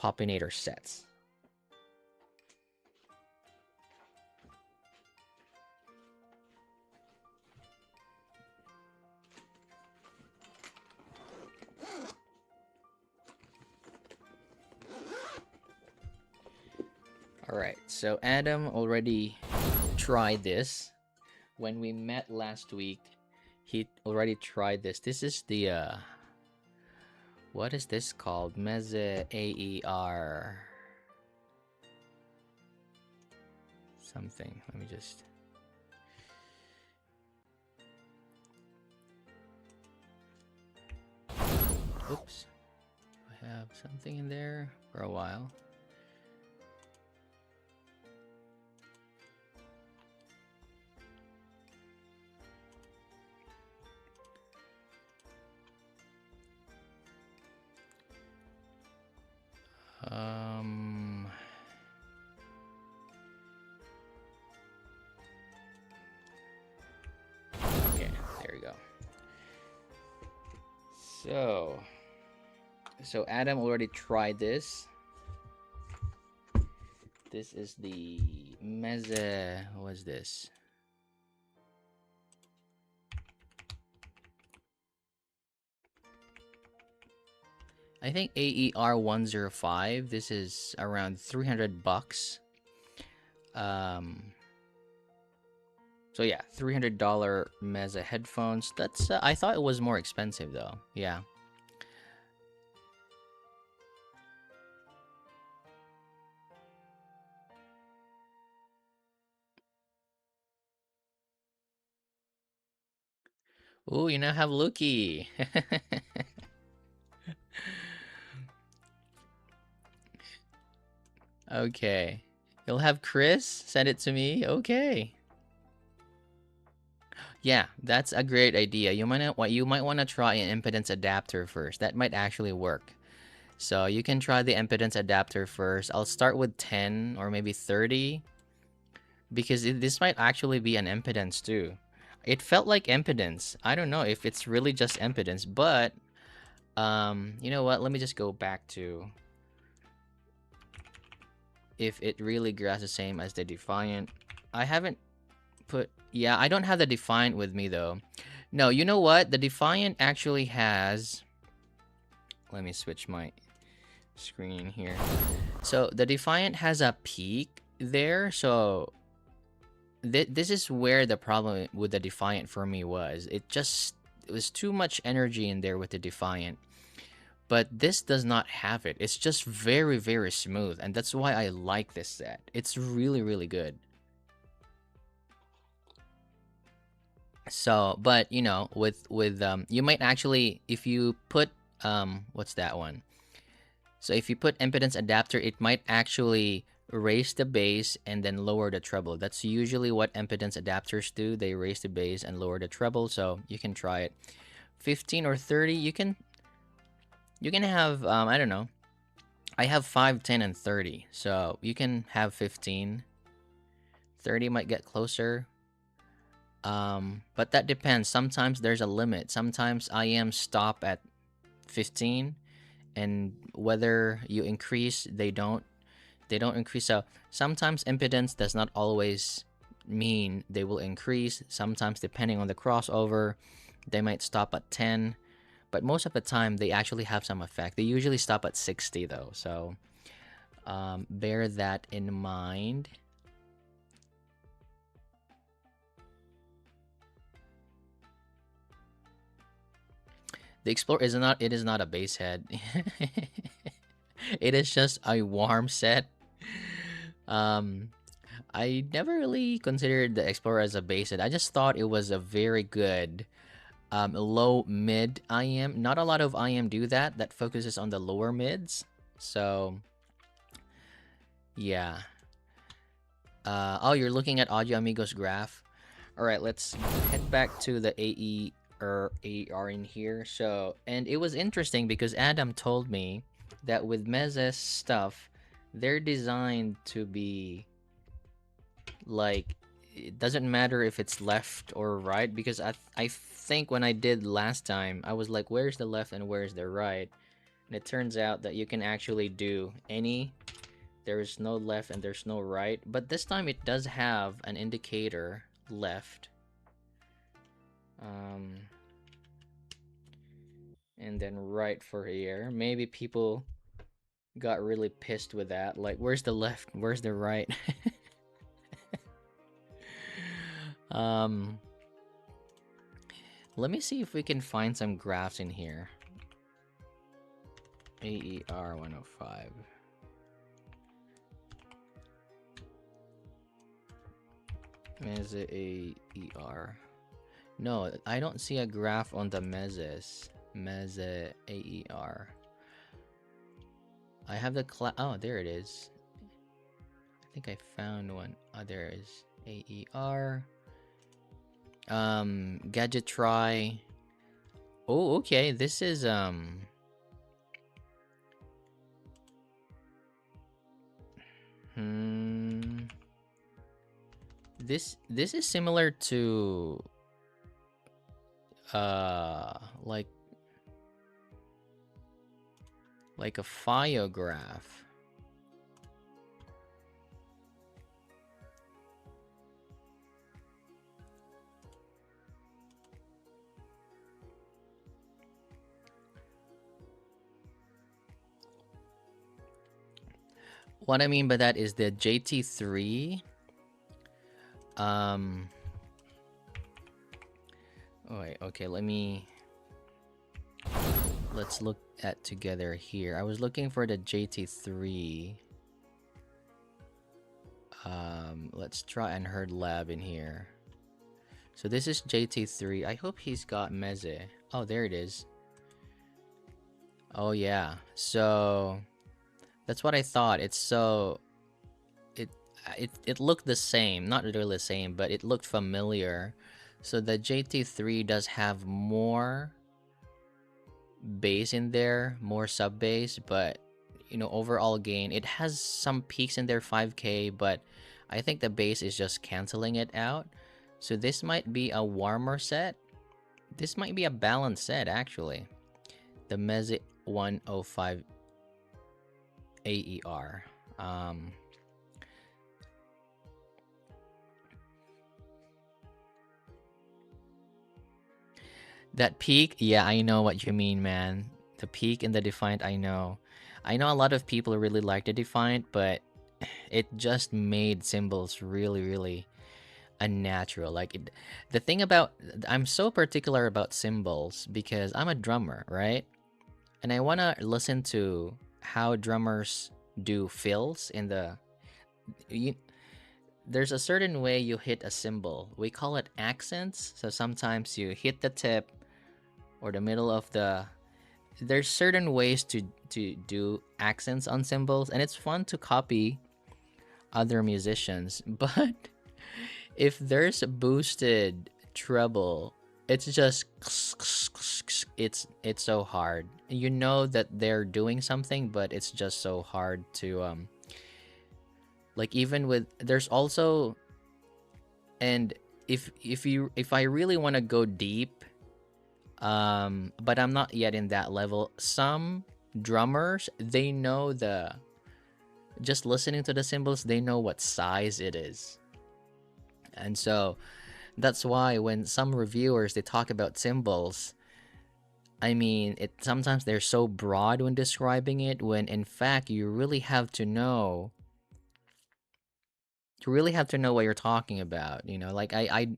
Popinator sets. All right, so Adam already tried this when we met last week. He already tried this. This is the what is this called? Meze AER something. Let me just. Oops. I have something in there for a while. Um. Okay, there we go. So Adam already tried this. This is the Meze. What was this? I think AER 105. This is around $300. So yeah, $300 Meze headphones. That's I thought it was more expensive though. Yeah. Ooh, you now have Luki. Okay. You'll have Chris send it to me. Okay. Yeah, that's a great idea. You might want to try an impedance adapter first. That might actually work. So you can try the impedance adapter first. I'll start with 10 or maybe 30 because this might actually be an impedance too. It felt like impedance. I don't know if it's really just impedance, but you know what? Let me just go back to if it really grasps the same as the Defiant. I haven't put. Yeah, I don't have the Defiant with me though. No, you know what? The Defiant actually has. Let me switch my screen here. So the Defiant has a peak there. So this is where the problem with the Defiant for me was. It was too much energy in there with the Defiant. But this does not have it. It's just very, very smooth. And that's why I like this set. It's really, really good. So, but you know, with you might actually, if you put what's that one? So if you put impedance adapter, it might actually raise the bass and then lower the treble. That's usually what impedance adapters do. They raise the bass and lower the treble. So you can try it. 15 or 30, you can have I don't know. I have 5, 10, and 30. So you can have 15. 30 might get closer. But that depends. Sometimes there's a limit. Sometimes IM stop at 15, and whether you increase, they don't increase. So sometimes impedance does not always mean they will increase. Sometimes depending on the crossover, they might stop at 10, but most of the time they actually have some effect. They usually stop at 60 though, so bear that in mind. The Explorer is not a bass head. It is just a warm set. Um, I never really considered the Explorer as a bass head. I just thought it was a very good low mid IM. Not a lot of IM do that. That focuses on the lower mids. So yeah. Oh, you're looking at Audio Amigos graph. All right, let's head back to the AE or AR in here. So, and it was interesting because Adam told me that with Meze's stuff, they're designed to be like, it doesn't matter if it's left or right, because I think when I did last time, I was like, where's the left and where's the right? And it turns out that you can actually do any. There's no left and there's no right, but this time it does have an indicator left. And then right for here. Maybe people got really pissed with that. Like, where's the left? Where's the right? um, let me see if we can find some graphs in here. AER 105. Meze AER. No, I don't see a graph on the Mezes. Meze AER. I have the oh, there it is. I think I found one. Oh, there it is. AER. Gadget try. Oh, okay. This is this is similar to like a phiograph. What I mean by that is the JT3. Oh wait, okay, let's look at together here. I was looking for the JT3. Let's try Unheard Lab in here. So this is JT3. I hope he's got Meze. Oh, there it is. Oh yeah. So that's what I thought. It's so it looked the same, not really the same, but it looked familiar. So the JT3 does have more bass in there, more sub bass, but you know, overall gain, it has some peaks in there, 5K, but I think the bass is just canceling it out. So this might be a warmer set. This might be a balanced set actually. The Meze 105 AER. That peak, yeah, I know what you mean, man. The peak and the Defiant, I know. I know a lot of people really like the Defiant, but it just made cymbals really, really unnatural. Like, the thing about, I'm so particular about cymbals because I'm a drummer, right? And I want to listen to how drummers do fills in the, you, there's a certain way you hit a cymbal. We call it accents. So sometimes you hit the tip or the middle of the. There's certain ways to do accents on cymbals, and it's fun to copy other musicians. But if there's a boosted treble, it's just it's so hard. You know that they're doing something, but it's just so hard to like even with there's also and if I really want to go deep, but I'm not yet in that level. Some drummers, they know the just listening to the cymbals, they know what size it is. And so that's why when some reviewers they talk about cymbals, I mean, it sometimes they're so broad when describing it when in fact you really have to know what you're talking about, you know? Like I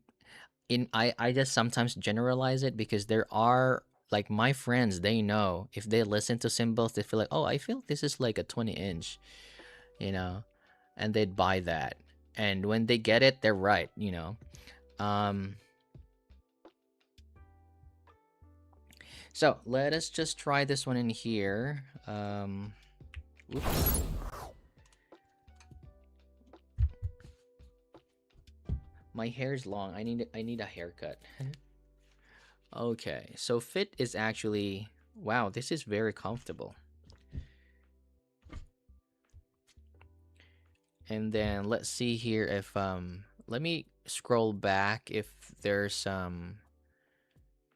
just sometimes generalize it because there are like my friends, they know if they listen to cymbals, they feel like, "Oh, I feel this is like a 20 inch," you know? And they'd buy that. And when they get it, they're right, you know? Um So let us just try this one in here. Oops. My hair's long. I need a haircut. Okay, so fit is actually wow. This is very comfortable. And then let's see here if let me scroll back if there's some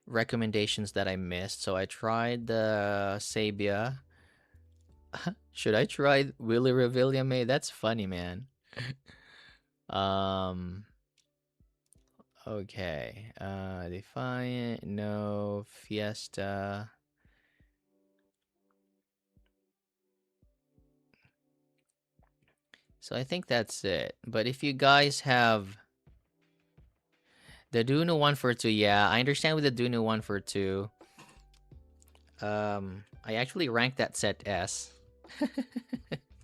recommendations that I missed. So I tried the Sabia. Should I try Willy Revillame? That's funny, man. Um okay. Defiant, no, Fiesta. So I think that's it. But if you guys have the Duno 142, yeah, I understand with the Duno 142. I actually ranked that set S.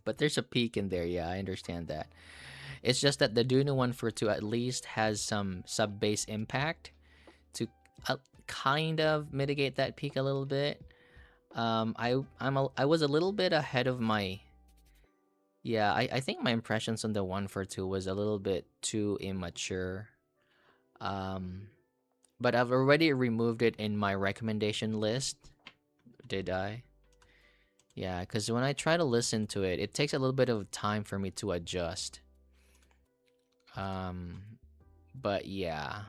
But there's a peak in there, yeah, I understand that. It's just that the Duno 142 at least has some sub bass impact to kind of mitigate that peak a little bit. I was a little bit ahead of my yeah, I think my impressions on the 142 was a little bit too immature. Um but I've already removed it in my recommendation list. Did I? Yeah, because when I try to listen to it, it takes a little bit of time for me to adjust. Um, but yeah.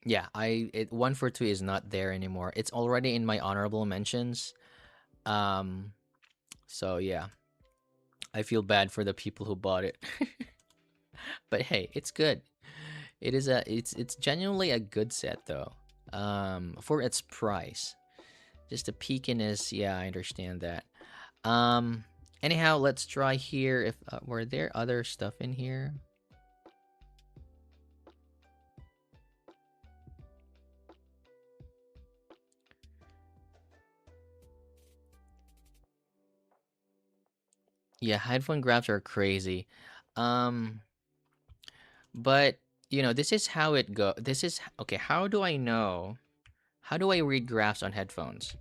Yeah, I it 142 is not there anymore. It's already in my honorable mentions. Um, so yeah, I feel bad for the people who bought it. But hey, it's good. It's genuinely a good set though. For its price. Just the peakiness, yeah, I understand that. Um, anyhow, let's try here. If were there other stuff in here? Yeah, headphone grabs are crazy. Um, but you know, this is how it go. This is okay. How do I know? How do I read graphs on headphones?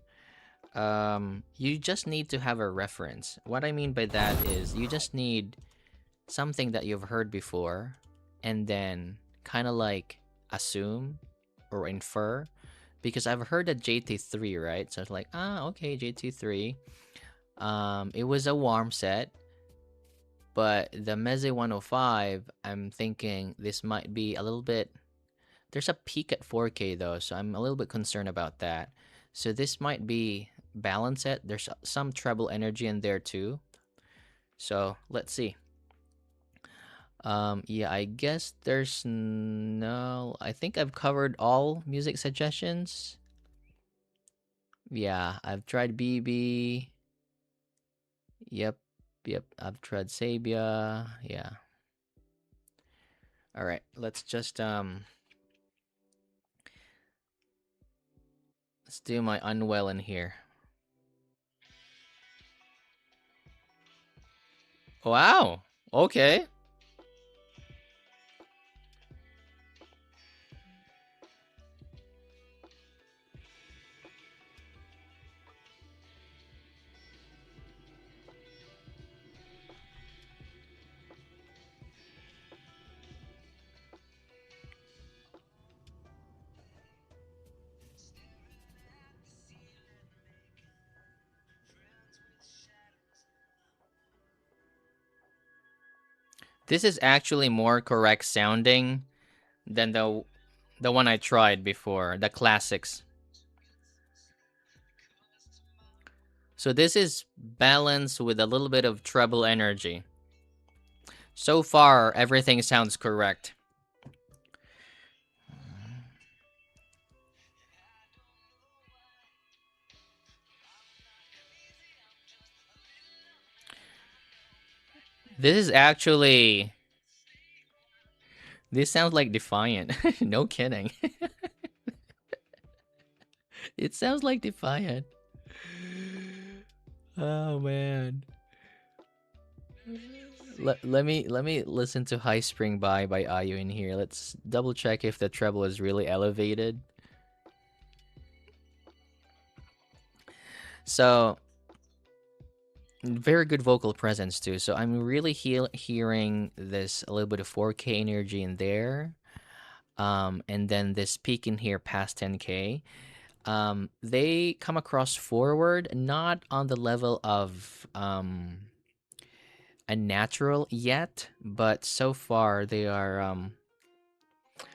You just need to have a reference. What I mean by that is you just need something that you've heard before, and then kind of like assume or infer. Because I've heard a JT3, right? So it's like, okay, JT3. It was a warm set. But the Meze 105, I'm thinking this might be a little bit. There's a peak at 4K though, so I'm a little bit concerned about that. So this might be balance it. There's some treble energy in there too. So let's see. Yeah, I guess there's no. I think I've covered all music suggestions. Yeah, I've tried BB. Yep, yep. I've tried Sabia. Yeah. All right. Let's just Let's do my unwell in here. Wow. Okay. This is actually more correct sounding than the one I tried before, the classics. So this is balanced with a little bit of treble energy. So far, everything sounds correct. This is actually... This sounds like Defiant. No kidding. It sounds like Defiant. Oh man. Let me listen to High Spring by IU in here. Let's double check if the treble is really elevated. So very good vocal presence too. So I'm really hearing this a little bit of 4K energy in there. And then this peak in here past 10K. They come across forward, not on the level of a natural yet, but so far they are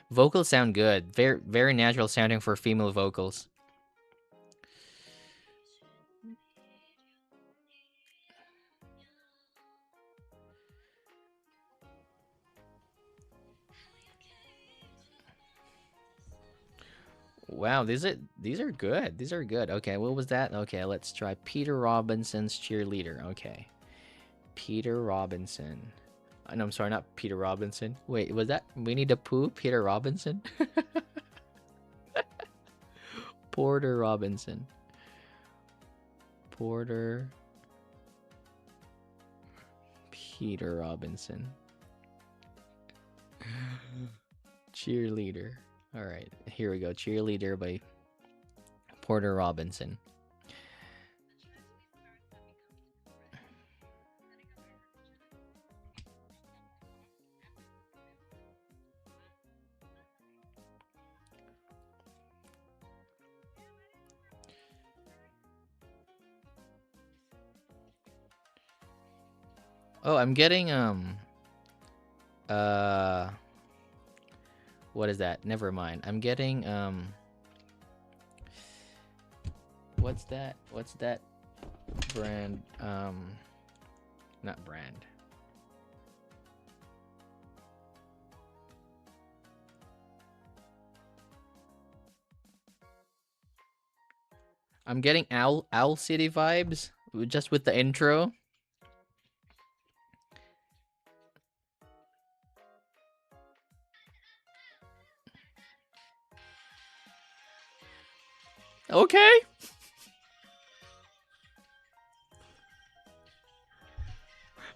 vocals sound good. Very natural sounding for female vocals. Wow, these are good. These are good. Okay, what was that? Okay, let's try Peter Robinson's Cheerleader. Okay. Peter Robinson. No, I'm sorry, not Peter Robinson. Wait, was that Winnie the Pooh? Peter Robinson? Porter Robinson. Porter. Peter Robinson. Cheerleader. All right, here we go. Cheerleader by Porter Robinson. Oh, I'm getting what is that? Never mind. I'm getting what's that? What's that brand? Not brand. I'm getting Owl City vibes just with the intro. Okay.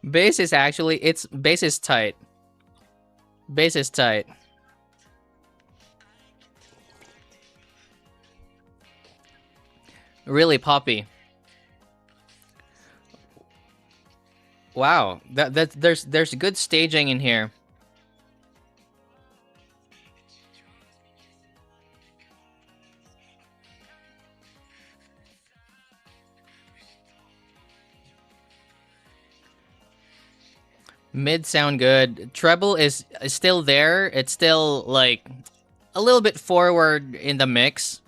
Bass is actually bass is tight. Bass is tight. Really poppy. Wow, there's good staging in here. Mid sound good. Treble is still there. It's still like a little bit forward in the mix.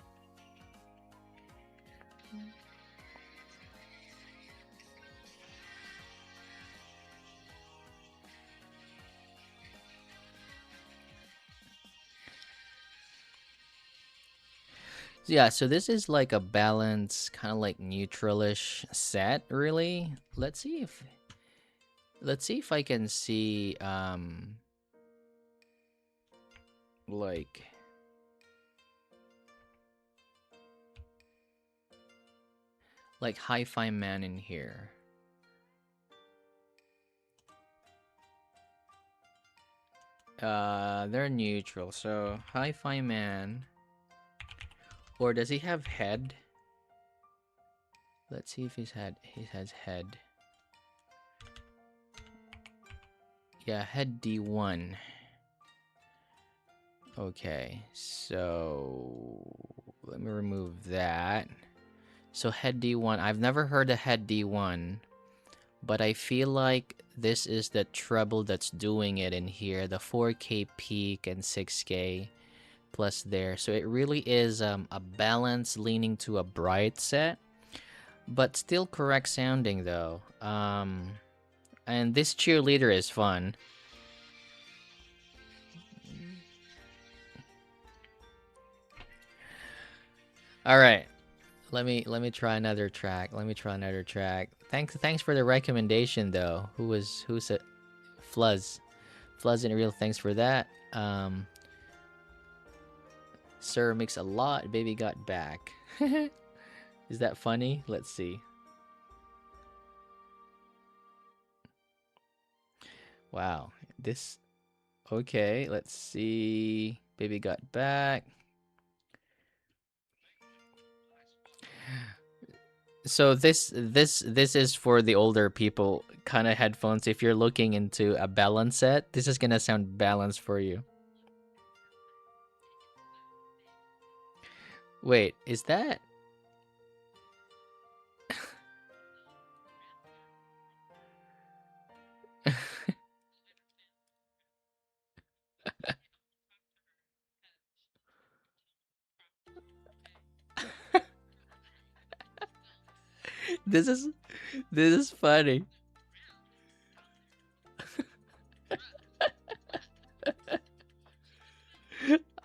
Yeah, so this is like a balanced, kind of like neutralish set, really. Let's see if I can see like like Hi-Fi Man in here. They're neutral. So Hi-Fi Man, or does he have head? Let's see if he has head. Yeah, head D1. Okay, so let me remove that. So head D1, I've never heard a head D1, but I feel like this is the treble that's doing it in here, the 4K peak and 6K plus there. So it really is a balance leaning to a bright set, but still correct sounding though. And this cheerleader is fun. All right. Let me try another track. Let me try another track. Thanks for the recommendation though. Who's it? Fluzz. Fluzz and Real, thanks for that. Sir makes a lot, baby got back. Is that funny? Let's see. Wow. This okay, let's see. Baby got back. So this is for the older people kind of headphones. If you're looking into a balance set, this is gonna sound balanced for you. Wait, is that this is this is funny.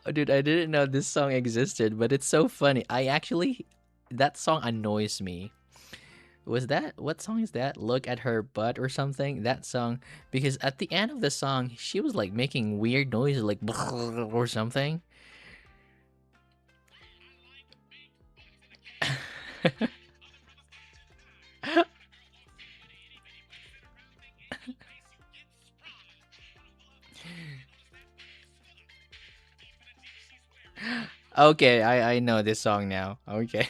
Oh, dude, I didn't know this song existed, but it's so funny. I actually that song annoys me. Was that what song is that? Look at her butt or something? That song, because at the end of the song, she was like making weird noises like or something. Okay, I know this song now. Okay.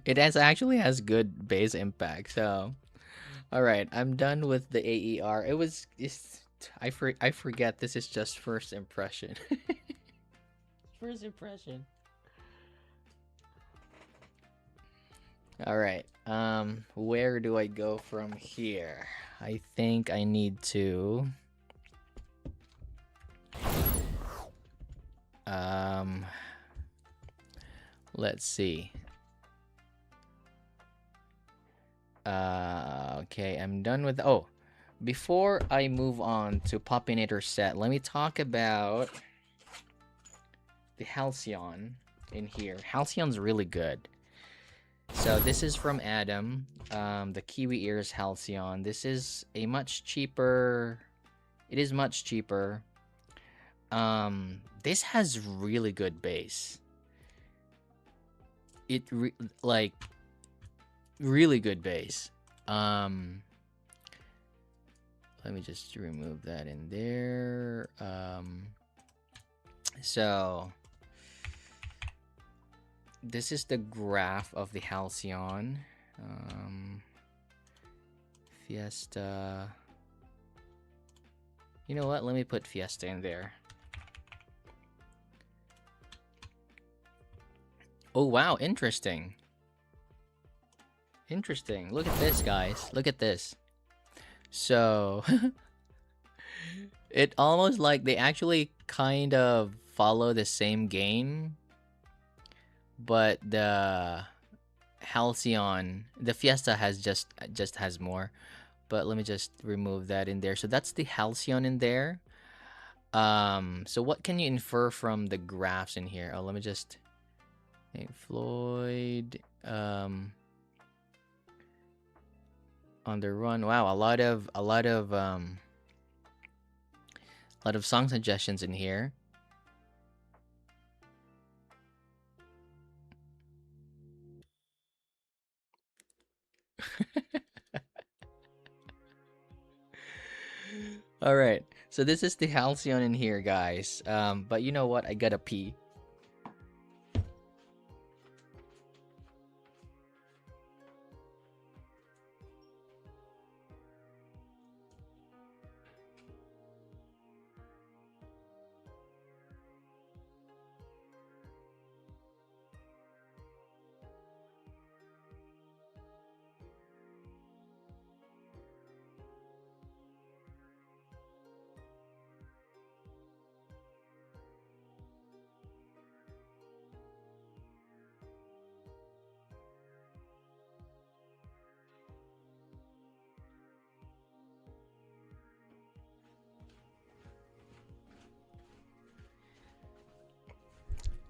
It has actually has good bass impact. So, all right, I'm done with the AER. I forget this is just first impression. First impression. All right. Where do I go from here? I think I need to um let's see. Okay, I'm done with before I move on to Popinator set, let me talk about the Halcyon in here. Halcyon's really good. So this is from Adam, the Kiwi Ears Halcyon. This is a much cheaper. It is much cheaper. This has really good bass. Like really good bass. Let me just remove that in there. So this is the graph of the Halcyon. Fiesta. You know what? Let me put Fiesta in there. Oh, wow. Interesting. Interesting. Look at this, guys. Look at this. So, it almost like they actually kind of follow the same game, but the Halcyon, the Fiesta has just has more. But let me just remove that in there. So that's the Halcyon in there. So what can you infer from the graphs in here? Oh, let me just Floyd. On the Run. Wow, a lot of song suggestions in here. All right. So this is the Halcyon in here, guys. But you know what? I gotta pee.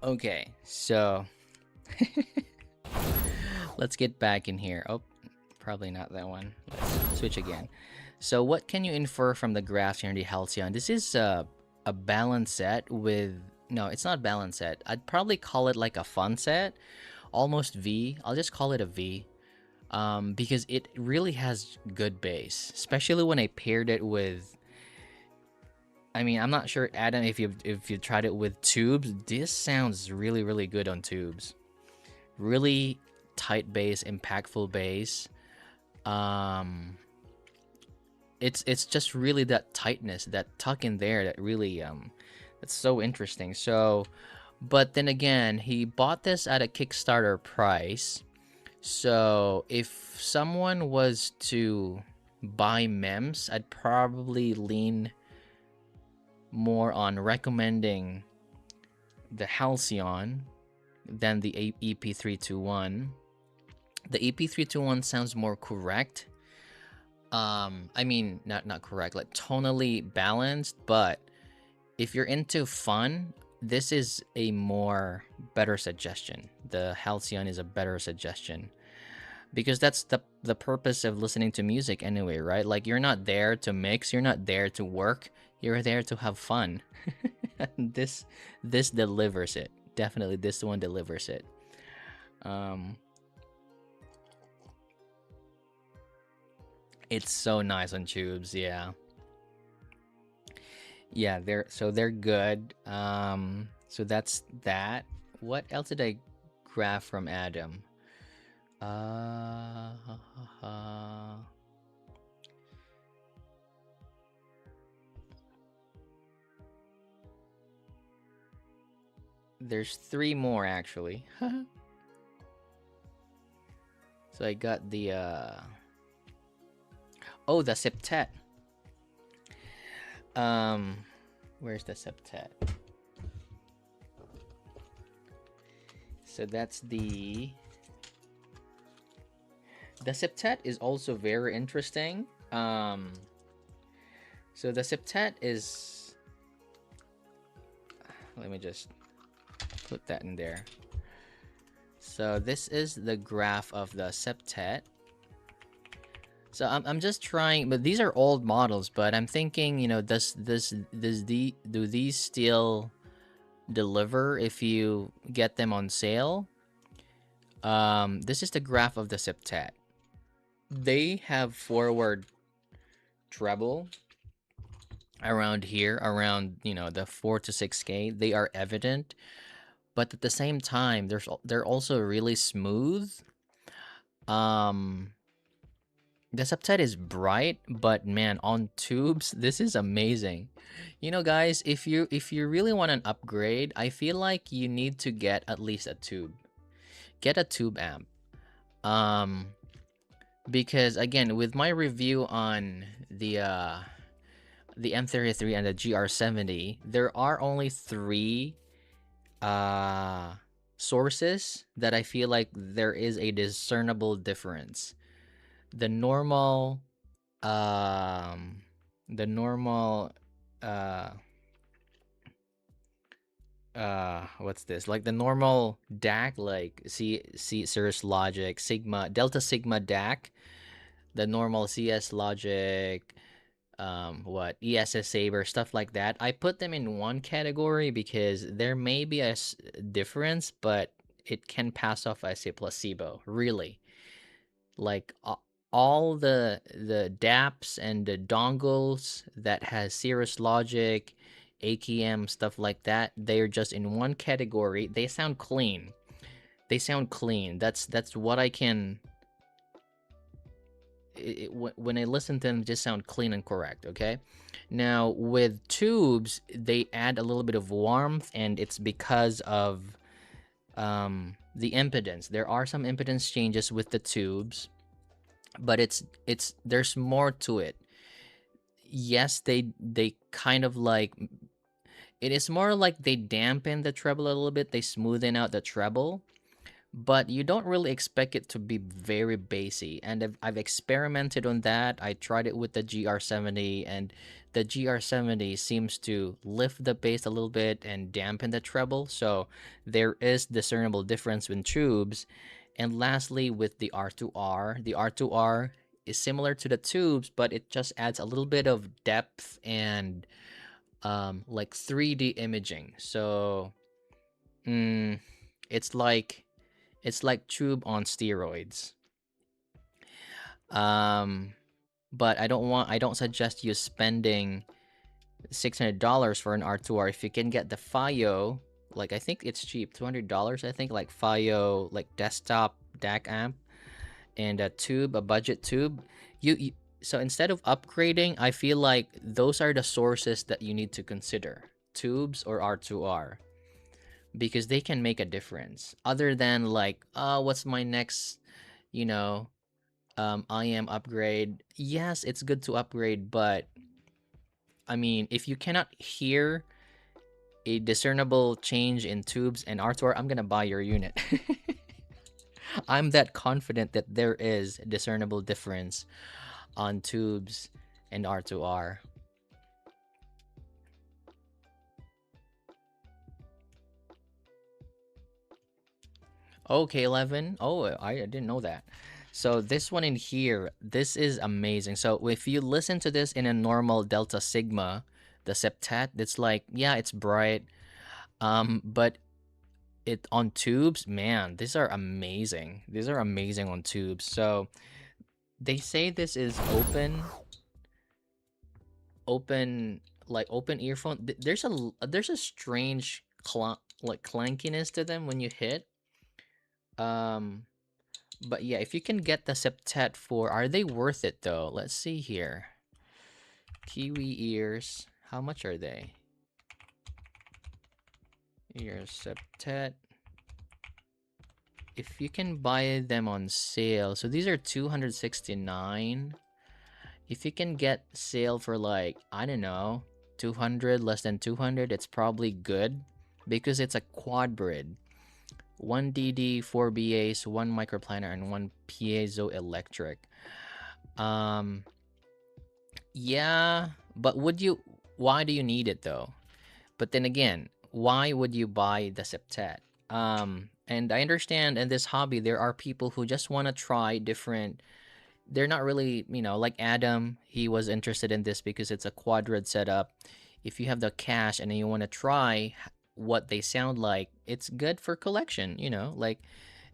Okay, so let's get back in here. Oh, probably not that one. Let's switch again. So what can you infer from the graphs here in the Halcyon? This is a balance set with... No, it's not balance set. I'd probably call it like a fun set. Almost V. I'll just call it a V. Because it really has good bass. Especially when I paired it with... I mean, I'm not sure, Adam, if you tried it with tubes. This sounds really, really good on tubes. Really tight bass, impactful bass. It's just really that tightness, that tuck in there that really that's so interesting. So, but then again, he bought this at a Kickstarter price. So if someone was to buy MEMS, I'd probably lean more on recommending the Halcyon than the EP321. The EP321 sounds more correct. I mean, not correct, like tonally balanced, but if you're into fun, this is a more better suggestion. The Halcyon is a better suggestion. Because that's the purpose of listening to music anyway, right? Like, you're not there to mix, you're not there to work, you're there to have fun. This delivers it. Definitely this one delivers it. It's so nice on tubes, yeah. Yeah, they're good. So that's that. What else did I graph from Adam? Uh, there's three more actually. So I got the oh, the septet. Where's the septet? So that's the septet is also very interesting. So the septet is, let me just put that in there. So this is the graph of the septet. So I'm just trying, but these are old models, but I'm thinking, you know, do these still deliver if you get them on sale? This is the graph of the septet. They have forward treble around here, around, you know, the 4 to 6K. They are evident, but at the same time, they're also really smooth. The septet is bright, but man, on tubes, this is amazing. You know, guys, if you really want an upgrade, I feel like you need to get at least a tube. Get a tube amp. Because again, with my review on the M33 and the GR70, there are only three sources that I feel like there is a discernible difference. The normal the normal what's this, like the normal DAC, like C Cirrus Logic Sigma Delta Sigma DAC, the normal CS Logic, what ESS Saber, stuff like that. I put them in one category because there may be a difference, but it can pass off as a placebo. Really, like all the DAPs and the dongles that has Cirrus Logic, AKM, stuff like that. They're just in one category. They sound clean. They sound clean. That's what I can. When I listen to them, just sound clean and correct. Okay, now with tubes, they add a little bit of warmth, and it's because of the impedance. There are some impedance changes with the tubes, but it's there's more to it. Yes, they kind of like it is more like they dampen the treble a little bit. They smoothen out the treble, but you don't really expect it to be very bassy. And I've experimented on that. I tried it with the GR70, and the GR70 seems to lift the bass a little bit and dampen the treble. So there is discernible difference in tubes. And lastly, with the R2R is similar to the tubes, but it just adds a little bit of depth and like 3D imaging. So mm, it's like it's like tube on steroids. Um, but I don't suggest you spending $600 for an R2R if you can get the FIO. Like I think it's cheap, $200. I think like FIO, like desktop DAC amp and a budget tube. You so instead of upgrading, I feel like those are the sources that you need to consider: tubes or R2R, because they can make a difference. Other than like, what's my next, you know, I am upgrade. Yes, it's good to upgrade, but I mean, if you cannot hear a discernible change in tubes and R2R, I'm gonna buy your unit. I'm that confident that there is a discernible difference on tubes and R2R. Okay, 11. Oh, I didn't know that. So this one in here, this is amazing. So if you listen to this in a normal Delta Sigma, the septet, it's like, yeah, it's bright. But it on tubes, man, these are amazing. These are amazing on tubes. So they say this is open, like open earphone. There's a strange like clankiness to them when you hit. Um, but yeah, if you can get the septet for, are they worth it though? Let's see here. Kiwi ears, how much are they? Ears septet. If you can buy them on sale, so these are 269. If you can get sale for like, I don't know, 200, less than 200, it's probably good because it's a quad brid. 1 DD, 4 BAs, 1 microplanar, and 1 piezoelectric. Um, yeah, but why do you need it though? But then again, why would you buy the septet? And I understand in this hobby, there are people who just want to try different. They're not really, like Adam, he was interested in this because it's a quadrant setup. If you have the cash and you want to try what they sound like, it's good for collection, like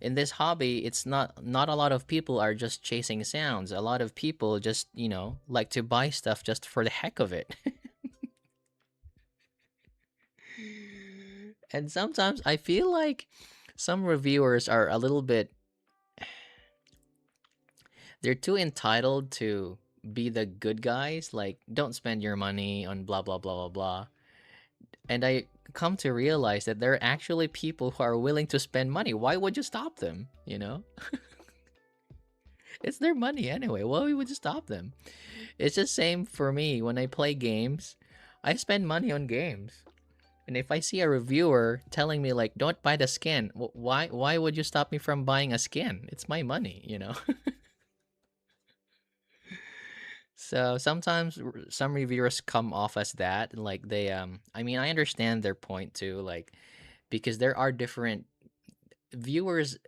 in this hobby, it's not a lot of people are just chasing sounds. A lot of people just, like to buy stuff just for the heck of it. And sometimes I feel like some reviewers are a little bit, they're too entitled to be the good guys, like don't spend your money on blah blah blah blah blah. And I come to realize that there are actually people who are willing to spend money. Why would you stop them, It's their money anyway. Why would you stop them? It's the same for me when I play games. I spend money on games. And if I see a reviewer telling me like don't buy the skin, why would you stop me from buying a skin? It's my money. So sometimes some reviewers come off as that, like they I mean I understand their point too, like because there are different viewers.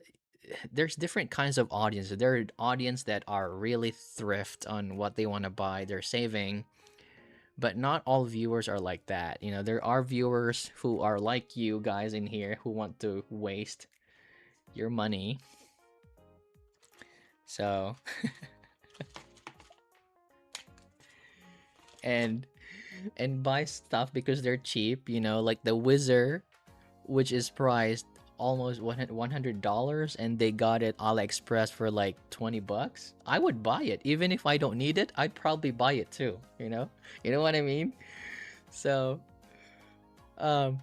there's different kinds of audience. There are audience that are really thrift on what they want to buy. They're saving, but not all viewers are like that. You know, there are viewers who are like you guys in here who want to waste your money. So, and buy stuff because they're cheap, you know, like the Whizzer, which is priced almost $100, and they got it AliExpress for like 20 bucks. I would buy it. Even if I don't need it, I'd probably buy it too, you know? You know what I mean? So, um,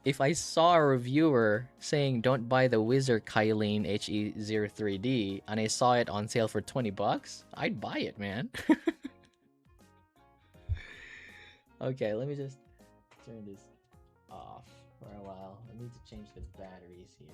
if I saw a reviewer saying don't buy the Whizzer Kylene HE03D and I saw it on sale for 20 bucks, I'd buy it, man. Okay, let me just turn this off for a while. I need to change the batteries here.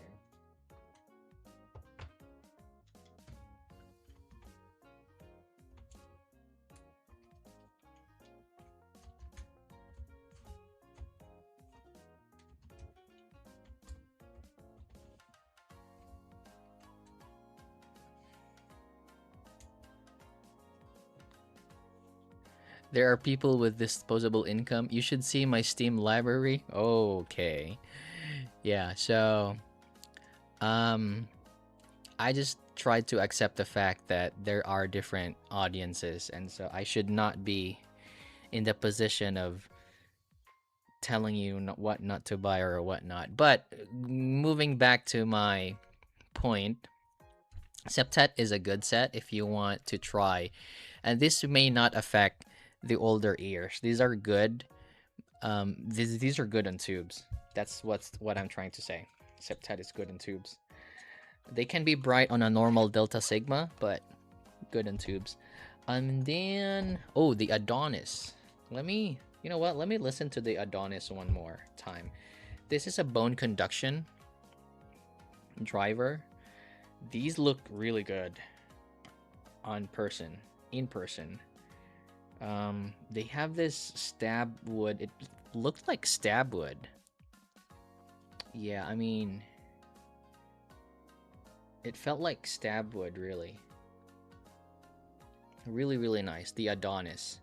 There are people with disposable income. You should see my Steam library. Okay. Yeah, so um I just tried to accept the fact that there are different audiences, and so I should not be in the position of telling you what not to buy or what not. But moving back to my point, Septet is a good set if you want to try, and this may not affect the older ears. These are good. These are good on tubes. That's what I'm trying to say. Septet is good in tubes. They can be bright on a normal Delta Sigma, but good in tubes. And then, oh, the Adonis. You know what? Let me listen to the Adonis one more time. This is a bone conduction driver. These look really good in person. They have this stab wood. It looks like stab wood. Yeah, I mean, it felt like stab wood, really. Really, really nice. The Adonis.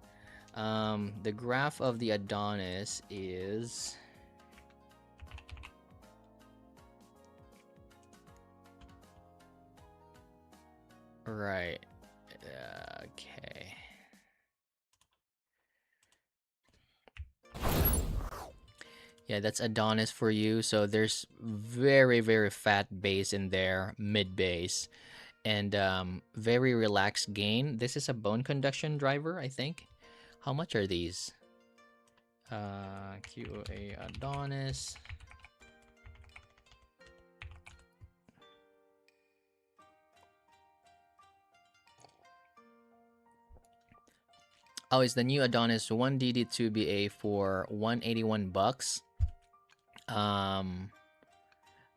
The graph of the Adonis is... Right. Okay. Yeah, that's Adonis for you. So there's very, very fat bass in there, mid bass, and very relaxed gain. This is a bone conduction driver, I think. How much are these? QA Adonis. Oh, it's the new Adonis 1DD2BA for 181 bucks. Oh,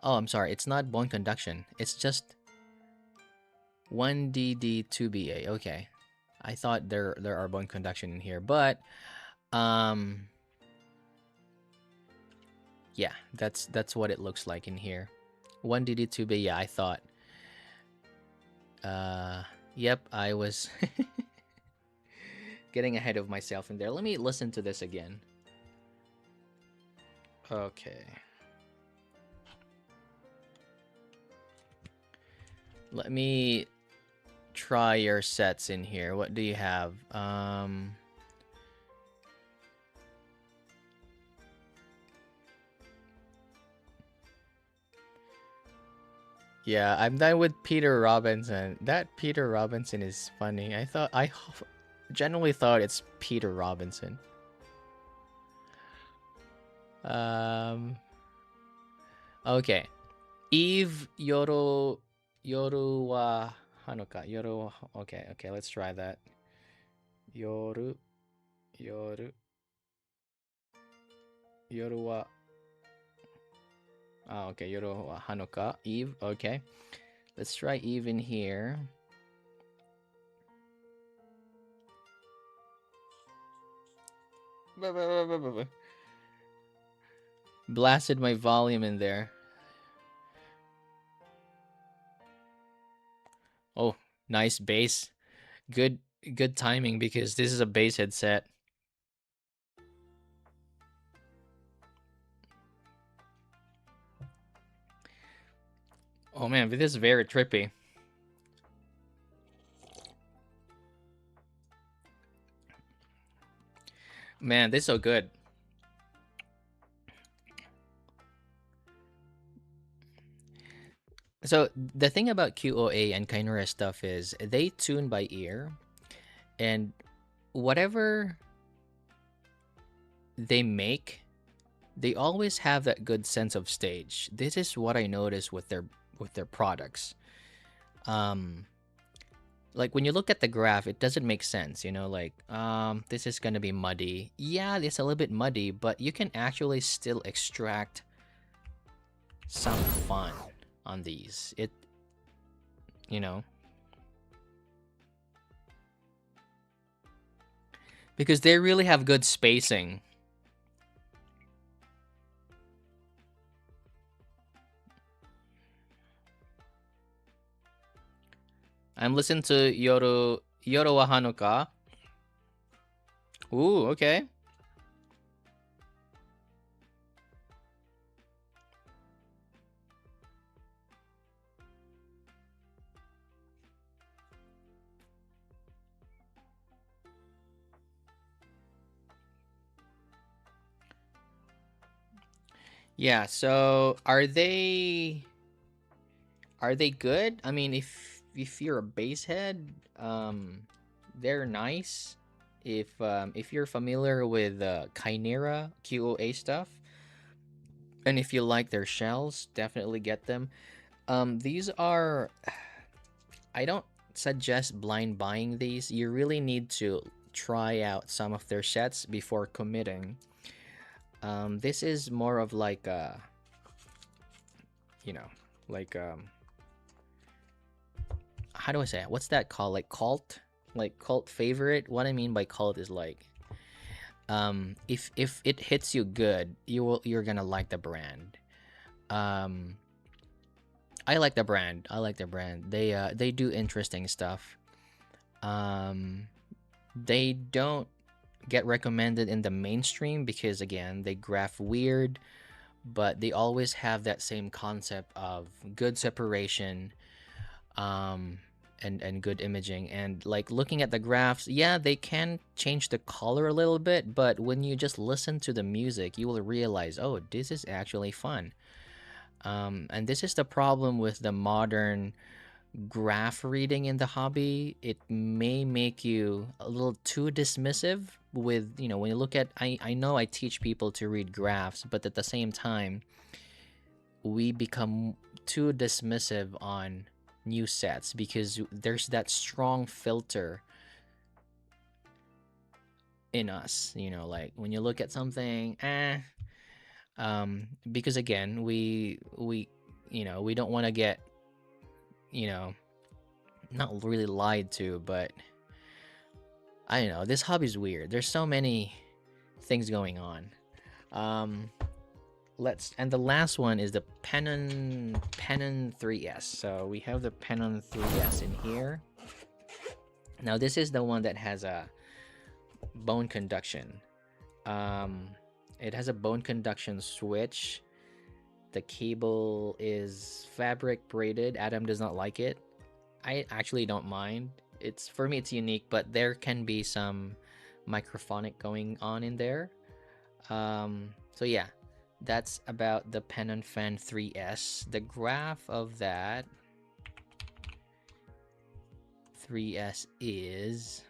I'm sorry. It's not bone conduction. It's just 1DD2BA. Okay. I thought there are bone conduction in here, but yeah, that's what it looks like in here. 1DD2BA. Yeah, I thought. Yep, I was getting ahead of myself in there. Let me listen to this again. Okay. Let me try your sets in here. What do you have? Yeah, I'm done with Peter Robinson. That Peter Robinson is funny. I genuinely thought it's Peter Robinson. Okay. Eve Yoru wa Hanuka. Okay, let's try that. Yoru wa. Oh, okay, Yoru wa Hanuka. Eve, okay. Let's try Eve in here. Blasted my volume in there. Oh, nice bass. Good good timing because this is a bass headset. Oh man, this is very trippy. Man, this is so good. So the thing about QOA and Kinora stuff is they tune by ear, and whatever they make, they always have that good sense of stage. This is what I notice with their products. Um like when you look at the graph, it doesn't make sense, you know, like this is gonna be muddy. Yeah, it's a little bit muddy, but you can actually still extract some fun on these. It you know, because they really have good spacing. I'm listening to Yoru wa Hanuka. Ooh, okay. Yeah, so are they good? I mean, if you're a bass head, they're nice. If you're familiar with Chimera QOA stuff, and if you like their shells, definitely get them. These are I don't suggest blind buying these. You really need to try out some of their sets before committing. This is more of like a, you know, like how do I say it? What's that called? Like cult favorite. What I mean by cult is like, if it hits you good, you're gonna like the brand. Um, I like the brand. I like the brand. They do interesting stuff. Um, they don't get recommended in the mainstream because again they graph weird, but they always have that same concept of good separation, um and good imaging, and like looking at the graphs, yeah, they can change the color a little bit, but when you just listen to the music you will realize, oh, this is actually fun. And this is the problem with the modern graph reading in the hobby. It may make you a little too dismissive with, you know, when you look at, I know I teach people to read graphs, but at the same time we become too dismissive on new sets because there's that strong filter in us, you know, like when you look at something, because again we you know, we don't want to get, you know, not really lied to, but I don't know, this hobby's weird. There's so many things going on. Um, let's and the last one is the Penon 3S. So we have the Penon 3S in here. Now this is the one that has a bone conduction. Um, it has a bone conduction switch. The cable is fabric braided. Adam does not like it. I actually don't mind. It's for me it's unique, but there can be some microphonic going on in there. So yeah, that's about the Penon Fan 3S. The graph of that 3S is,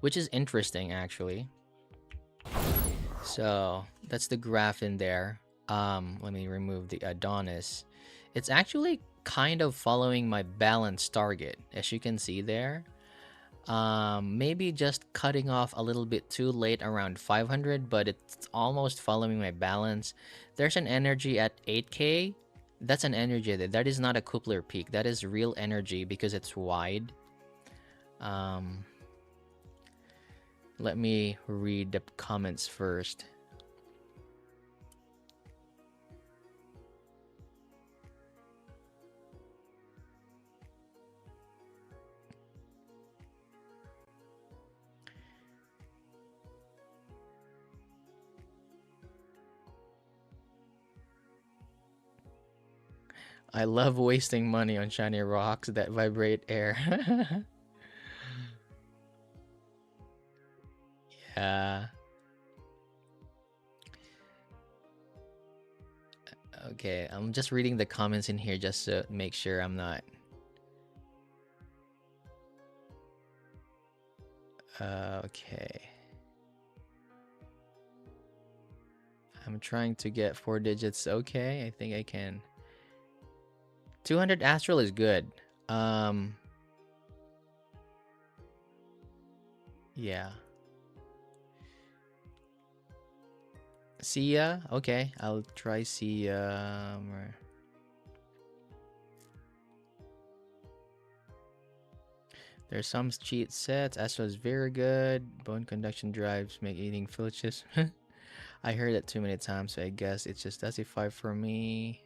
which is interesting actually. So that's the graph in there. Let me remove the Adonis. It's actually kind of following my balance target, as you can see there. Maybe just cutting off a little bit too late around 500, but it's almost following my balance. There's an energy at 8k. That's an energy there. That is not a coupler peak. That is real energy because it's wide. Um, Let me read the comments first. I love wasting money on shiny rocks that vibrate air. Yeah. Okay, I'm just reading the comments in here just to make sure I'm not. Okay. I'm trying to get 4 digits. Okay, I think I can. 200 Astral is good. Yeah. Sia? Okay, I'll try Sia. There's some cheat sets. Astro is very good. Bone conduction drives make eating delicious. I heard that too many times, so I guess it's just that's a 5 for me.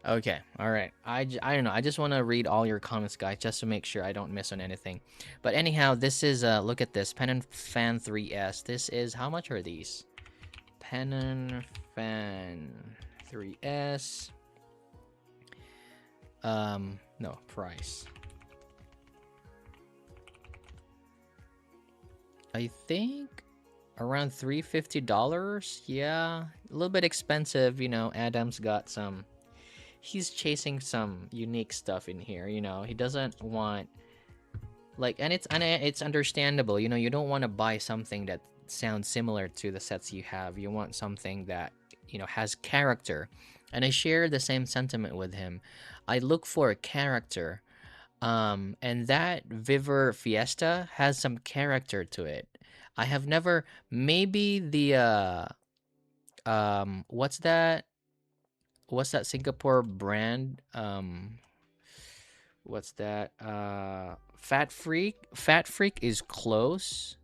Okay, all right. I don't know. I just want to read all your comments, guys, just to make sure I don't miss on anything. But anyhow, this is look at this Pen and Fan 3S. This is how much are these? Pen and Fan 3S. No price. I think around $350. Yeah, a little bit expensive. You know, Adam's got some. He's chasing some unique stuff in here. You know, he doesn't want like, and it's understandable. You know, you don't want to buy something that sounds similar to the sets you have. You want something that has character, and I share the same sentiment with him. I look for a character, and that Viver Fiesta has some character to it. I have never maybe the what's that? What's that Singapore brand? What's that? Fat Freak. Fat Freak is close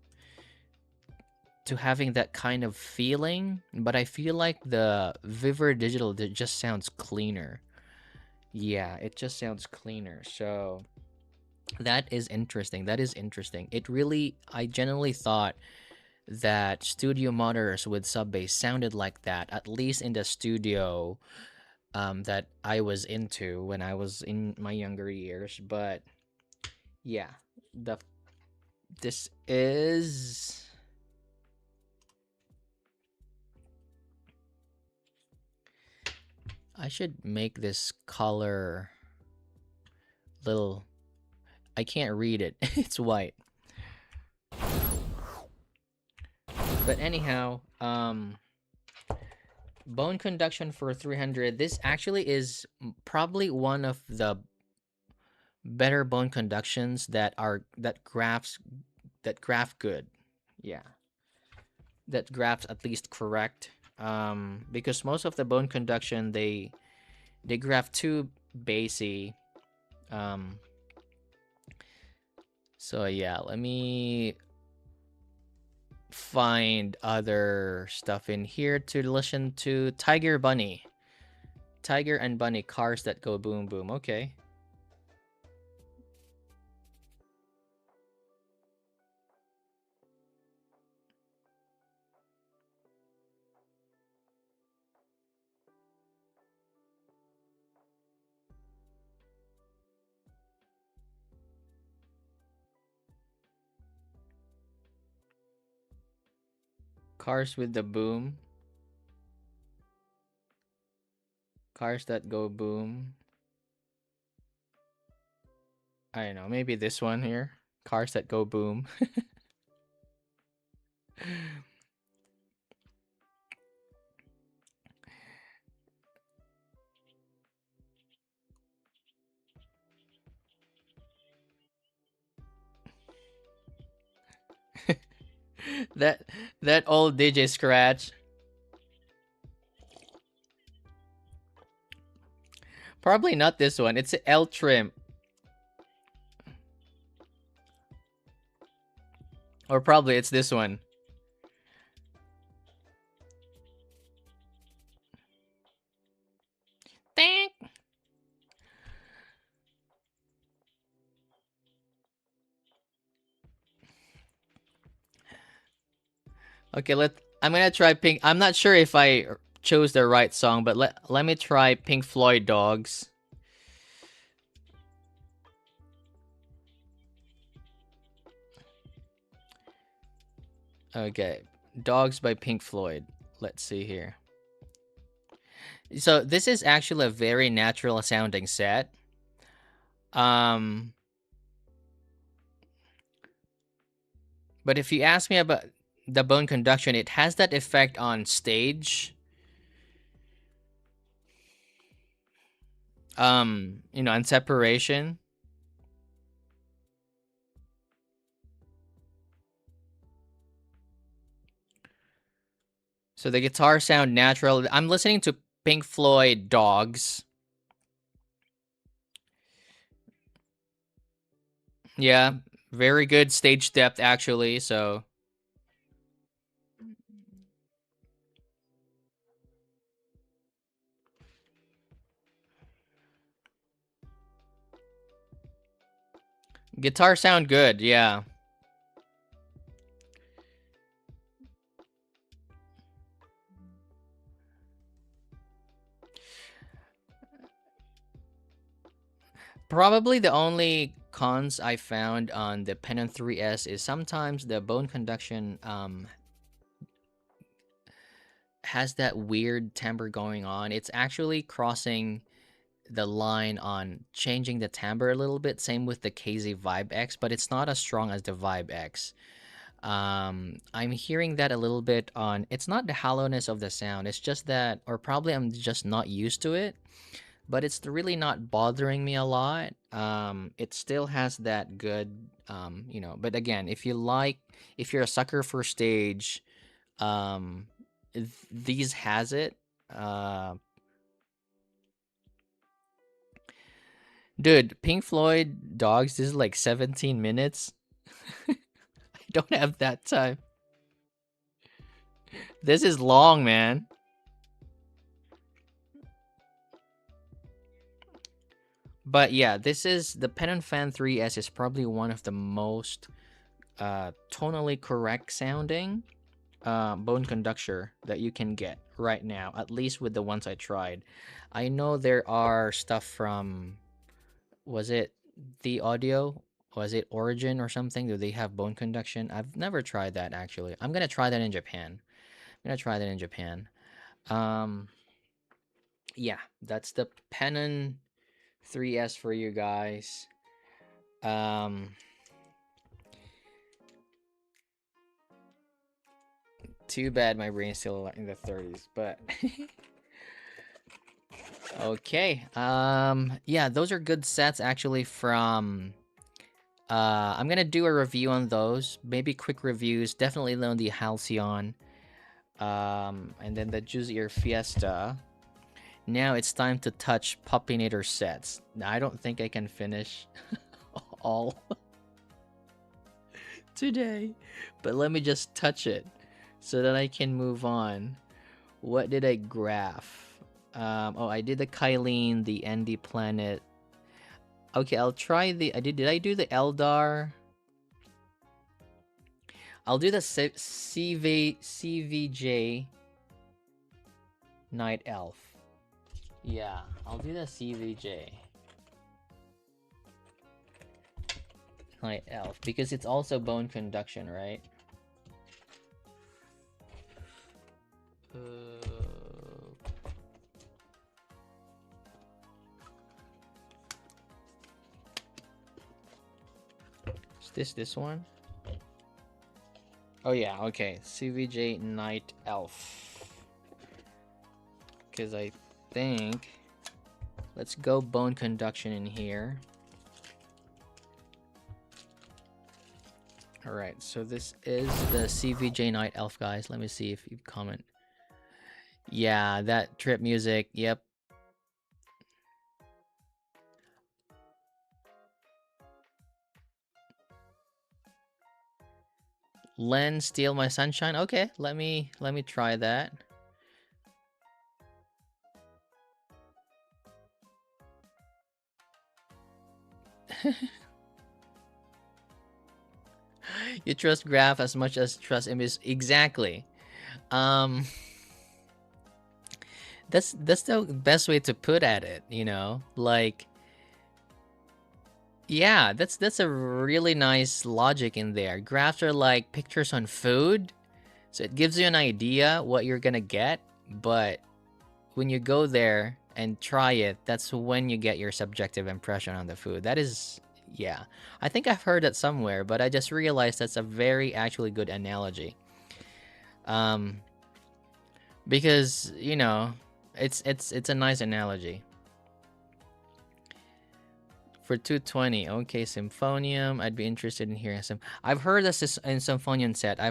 to having that kind of feeling, but I feel like the Viver Digital just sounds cleaner. Yeah, it just sounds cleaner. So that is interesting. That is interesting. I genuinely thought that studio monitors with sub bass sounded like that, at least in the studio that I was into when I was in my younger years. But yeah, the this is I should make this color little. I can't read it. It's white. But anyhow, bone conduction for 300. This actually is probably one of the better bone conductions that graph good. Yeah, that graphs at least correct. Because most of the bone conduction they graph too bassy. Um, so yeah, let me find other stuff in here to listen to. Tiger and Bunny, cars that go boom boom. Okay. Cars with the boom. Cars that go boom. I don't know, maybe this one here. Cars that go boom. that that old DJ scratch. Probably not this one. It's a L trim. Or probably it's this one. Dang. Okay, I'm gonna try Pink. I'm not sure if I chose the right song, but let me try Pink Floyd Dogs. Okay, Dogs by Pink Floyd. Let's see here. So this is actually a very natural sounding set. Um, but if you ask me about the bone conduction, it has that effect on stage. And separation. So the guitar sound natural. I'm listening to Pink Floyd Dogs. Yeah, very good stage depth actually. So guitar sound good. Yeah. Probably the only cons I found on the Pennant 3S is sometimes the bone conduction has that weird timbre going on. It's actually crossing the line on changing the timbre a little bit. Same with the KZ Vibe X, but it's not as strong as the Vibe X. I'm hearing that a little bit on. It's not the hollowness of the sound. It's just that, or probably I'm just not used to it. But it's really not bothering me a lot. It still has that good, But again, if you're a sucker for stage, um, these has it. Uh, Dude, Pink Floyd Dogs. This is like 17 minutes. I don't have that time. This is long, man. But yeah, this is the Pen and Fan 3S is probably one of the most tonally correct sounding bone conductor that you can get right now, at least with the ones I tried. I know there are stuff from, was it the audio? Was it Origin or something? Do they have bone conduction? I've never tried that actually. I'm gonna try that in Japan. I'm gonna try that in Japan. Um, yeah, that's the Penon 3S for you guys. Um, Too bad my brain's still in the 30s, but okay. Yeah, those are good sets actually from I'm gonna do a review on those. Maybe quick reviews. Definitely on the Halcyon. And then the Juzear Fiesta. Now it's time to touch Puppinator sets. Now I don't think I can finish all today, but let me just touch it so that I can move on. What did I graph? Oh, I did the Kylene, the Andy Planet. Okay, I'll try the. Did I do the Eldar? I'll do the CVJ Night Elf. Yeah, I'll do the CVJ Night Elf because it's also bone conduction, right? Is this one? Oh yeah, okay. CVJ Night Elf. Because I think... Let's go bone conduction in here. Alright, so this is the CVJ Night Elf, guys. Let me see if you comment. Yeah, that trip music, yep. Len, Steal My Sunshine. Okay, let me try that. You trust graph as much as trust image. Exactly. Um, that's the best way to put at it. Like, yeah, that's a really nice logic in there. Graphs are like pictures on food, so it gives you an idea what you're gonna get, but when you go there and try it, that's when you get your subjective impression on the food. That is, yeah. I think I've heard that somewhere, but I just realized that's a very actually good analogy. Um, because it's a nice analogy. For 220, okay, Symphonium. I'd be interested in hearing some. I've heard this in Symphonium set. I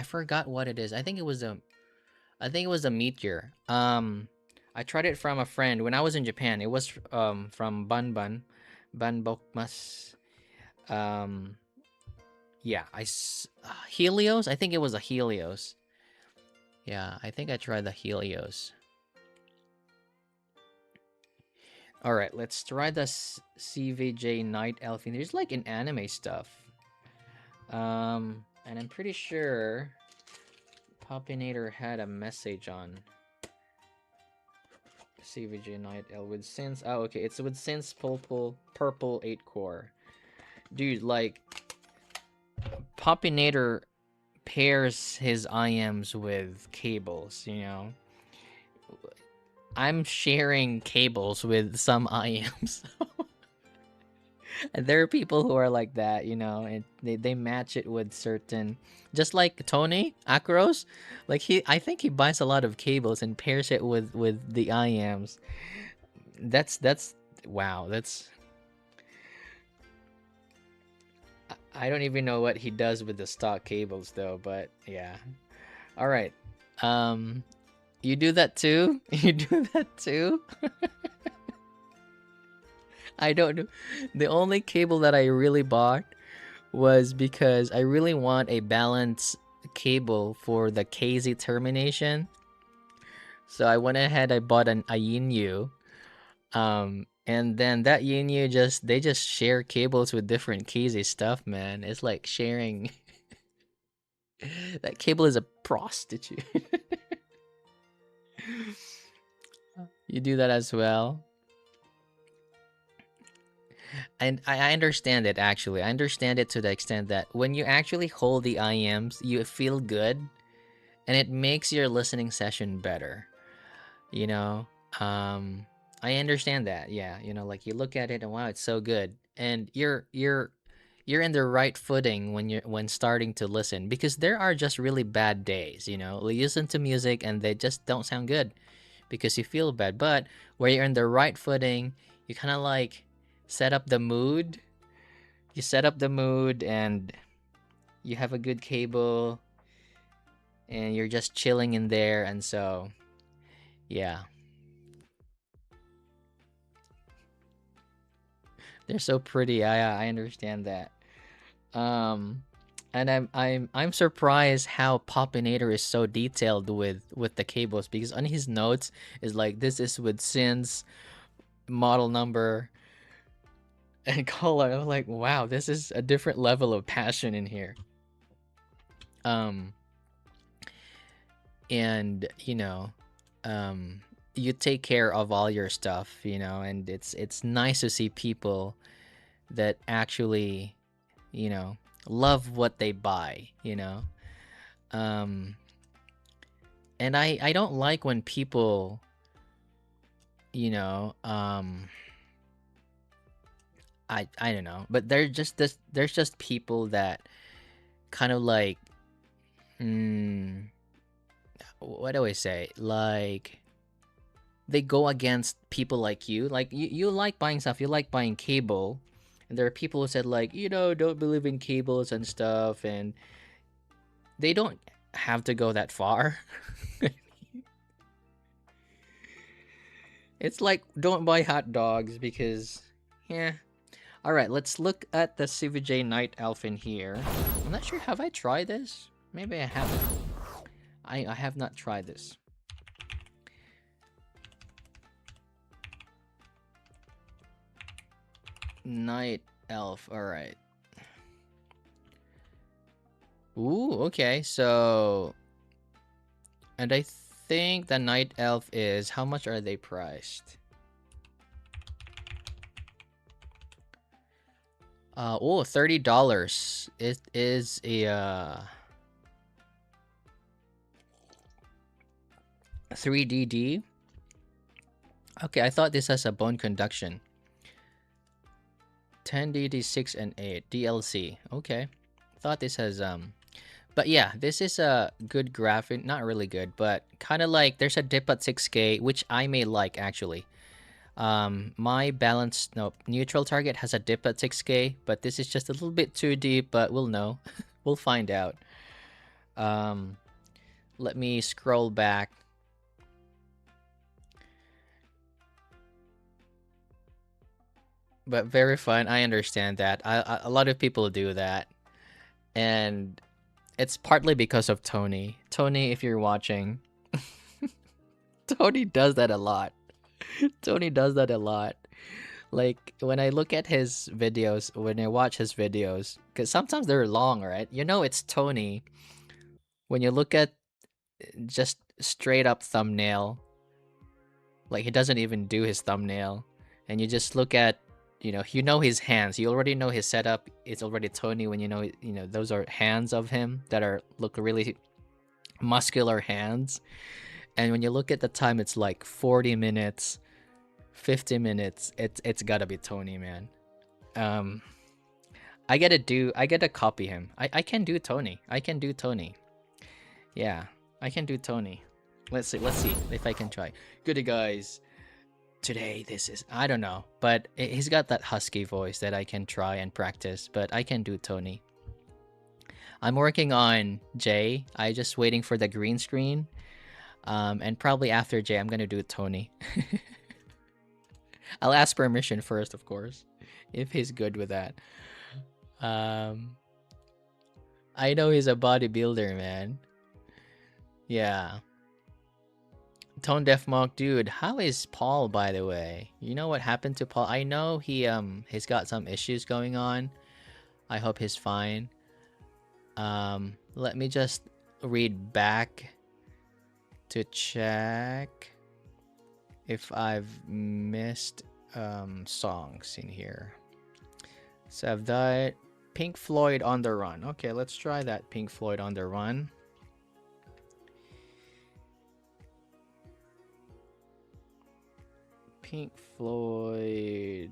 forgot what it is. I think it was a meteor. I tried it from a friend when I was in Japan. It was from Banbokmas. Um, yeah, Helios. I think it was a Helios. Yeah, I think I tried the Helios. All right, let's try the CVJ Night Elf. There's like an anime stuff. And I'm pretty sure Popinator had a message on CVJ Night Elf with Sense. Oh, okay, it's with Sense Purple 8 core. Dude, like, Popinator pairs his IMs with cables. I'm sharing cables with some IMs. And there are people who are like that, and they match it with certain, just like Tony Akros. Like, I think he buys a lot of cables and pairs it with the IMs. That's wow. I don't even know what he does with the stock cables though, but yeah. All right. Um you do that too? You do that too? I don't know. The only cable that I really bought was because I really want a balanced cable for the KZ termination. So I went ahead, I bought a Yinyu. And then that Yinyu they just share cables with different KZ stuff, man. It's like sharing. That cable is a prostitute. You do that as well. And I understand it actually. I understand it to the extent that when you actually hold the IMs, you feel good and it makes your listening session better. You know? I understand that. Yeah, like you look at it and wow, it's so good. And you're in the right footing when starting to listen because there are just really bad days. You listen to music and they just don't sound good because you feel bad. But where you're in the right footing, you kind of like set up the mood. You set up the mood and you have a good cable and you're just chilling in there. And so, yeah, they're so pretty. I understand that. Um, and I'm surprised how Popinator is so detailed with the cables because on his notes is like this is with Sin's model number and color. I'm like, wow, this is a different level of passion in here. Um, and you take care of all your stuff, and it's nice to see people that actually, you know, love what they buy. Um, and I don't like when people, you know, I don't know, but there's just people that kind of like, mm, what do I say? Like they go against people like you. Like you like buying stuff, you like buying cable, and there are people who said like, don't believe in cables and stuff, and they don't have to go that far. It's like don't buy hot dogs because yeah. All right, let's look at the CVJ Night Elf in here. I'm not sure, have I tried this? Maybe I haven't. I have not tried this. Night Elf, all right. Ooh, okay. So, and I think the Night Elf is, how much are they priced? Oh, $30. It is a 3DD. Okay, I thought this has a bone conduction. 10DD6 and 8 DLC. Okay. Thought this has but yeah, this is a good graphic, not really good, but kind of like there's a dip at 6K, which I may like actually. My balance, no, neutral target has a dip at 6K, but this is just a little bit too deep, but we'll know. We'll find out. Let me scroll back. But very fun. I understand that. A lot of people do that. And it's partly because of Tony. Tony, if you're watching, Tony does that a lot. Tony does that a lot. Like when I look at his videos, when I watch his videos, because sometimes they're long, right? You know, it's Tony when you look at just straight up thumbnail. Like he doesn't even do his thumbnail, and you just look at, you know his hands. You already know his setup. It's already Tony when you know those are hands of him that look really muscular hands. And when you look at the time, it's like 40 minutes, 50 minutes. It's gotta be Tony, man. I gotta copy him. I can do Tony. I can do Tony. Yeah, I can do Tony. Let's see if I can try. Good guys. Today this is, I don't know, but he's got that husky voice that I can try and practice, but I can do Tony. I'm working on Jay. I just waiting for the green screen. And probably after Jay, I'm gonna do Tony. I'll ask permission first, of course, if he's good with that. I know he's a bodybuilder, man. Yeah. Tone Deaf Monk, dude, how is Paul, by the way? You know what happened to Paul? I know he's got some issues going on. I hope he's fine. Let me just read back to check if I've missed songs in here. So I've done Pink Floyd on the Run. Okay, let's try that Pink Floyd on the Run. Pink Floyd.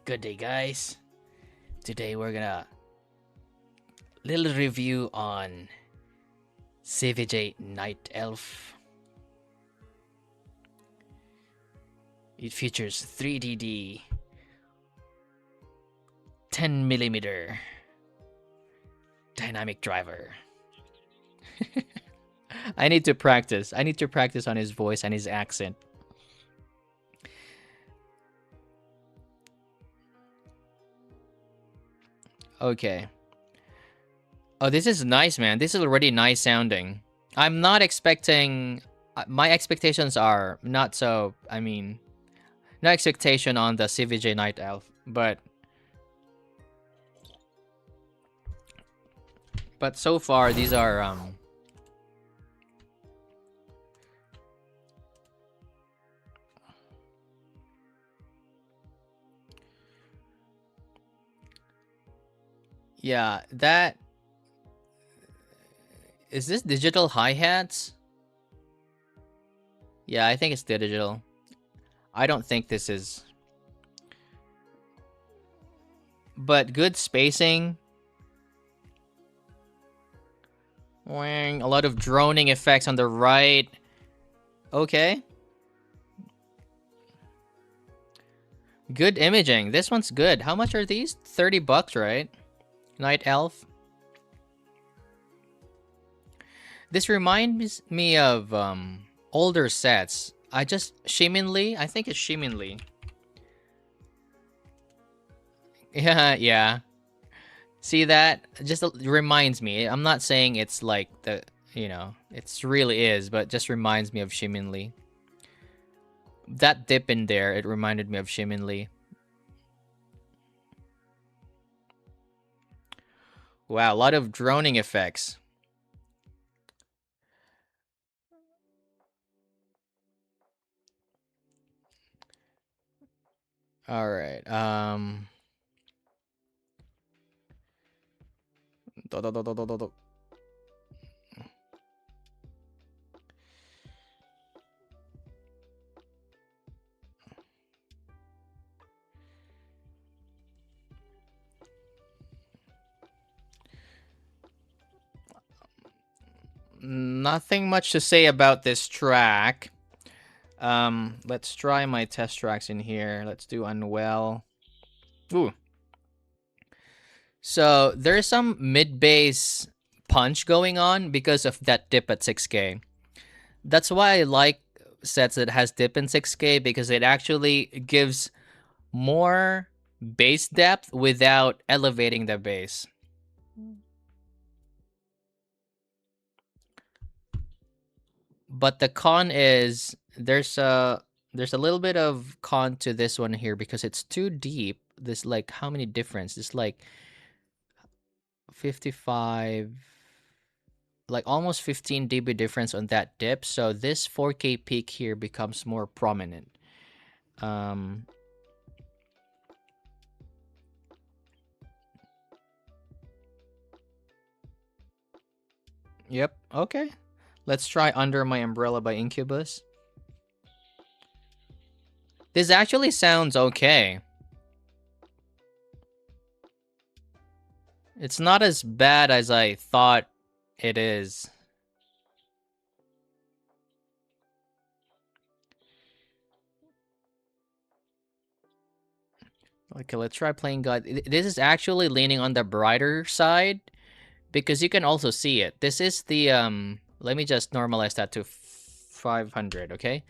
Good day, guys. Today we're gonna little review on CVJ Night Elf. It features 3DD 10mm dynamic driver. I need to practice. I need to practice on his voice and his accent. Okay. Oh, this is nice, man. This is already nice sounding. I'm not expecting... my expectations are not so... I mean... no expectation on the CVJ Night Elf, but... but so far, these are... yeah, that... is this digital hi-hats? Yeah, I think it's digital. I don't think this is... but good spacing. A lot of droning effects on the right. Okay. Good imaging. This one's good. How much are these? $30, right? Night Elf. This reminds me of older sets. I think it's Shiminli. Yeah. See that? Just reminds me. I'm not saying it's like the, it's really is, but just reminds me of Shiminli. That dip in there, it reminded me of Shiminli. Wow, a lot of droning effects. All right. Do, do, do, do, do, do, do. Nothing much to say about this track. Let's try my test tracks in here. Let's do Unwell. Ooh. So there's some mid bass punch going on because of that dip at 6K. That's why I like sets that has dip in 6K because it actually gives more bass depth without elevating the bass. But the con is there's a little bit of con to this one here because it's too deep. This like how many difference? It's like 55 like almost 15 dB difference on that dip. So this 4K peak here becomes more prominent. Um Yep. Okay. Let's try Under My Umbrella by Incubus. This actually sounds okay. It's not as bad as I thought it is. Okay, let's try playing God. This is actually leaning on the brighter side because you can also see it. This is the let me just normalize that to 500, okay?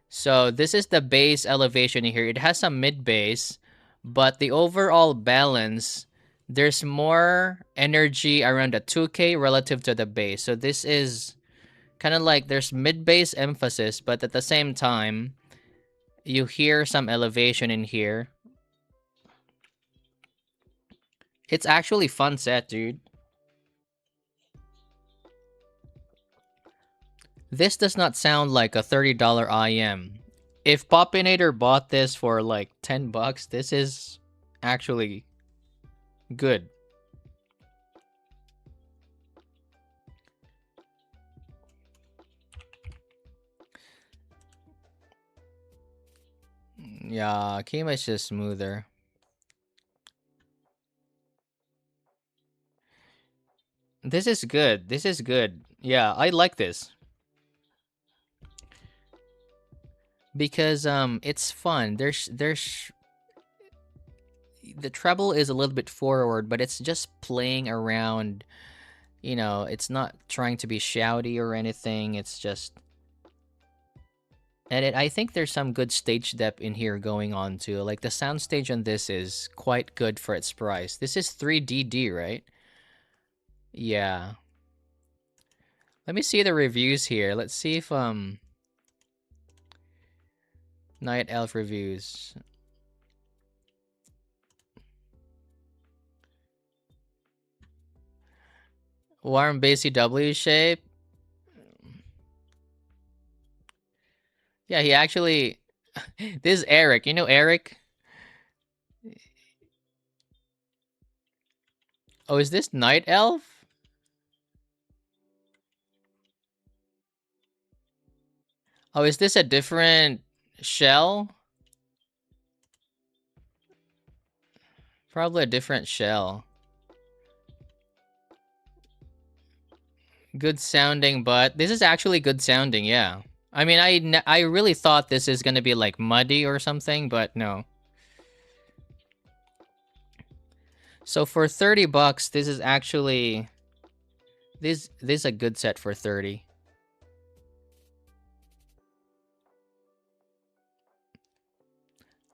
So this is the bass elevation here. It has some mid bass, but the overall balance, there's more energy around the 2K relative to the bass. So this is kind of like there's mid bass emphasis, but at the same time, you hear some elevation in here. It's actually fun set, dude. This does not sound like a $30 IM. If Popinator bought this for like 10 bucks, this is actually good. Yeah, Kima is just smoother. This is good. This is good. Yeah, I like this. Because it's fun. There's the treble is a little bit forward, but it's just playing around. You know, it's not trying to be shouty or anything. It's just and I think there's some good stage depth in here going on too. Like the sound stage on this is quite good for its price. This is 3DD, right? Yeah. Let me see the reviews here. Let's see if Night Elf reviews. Warm bassy W shape. Yeah, he actually this is Eric. You know Eric? Oh, is this Night Elf? Oh, is this a different shell? Probably a different shell. Good sounding, but this is actually good sounding, yeah. I mean, I really thought this is gonna be like muddy or something, but no. So for 30 bucks, this is actually this is a good set for 30.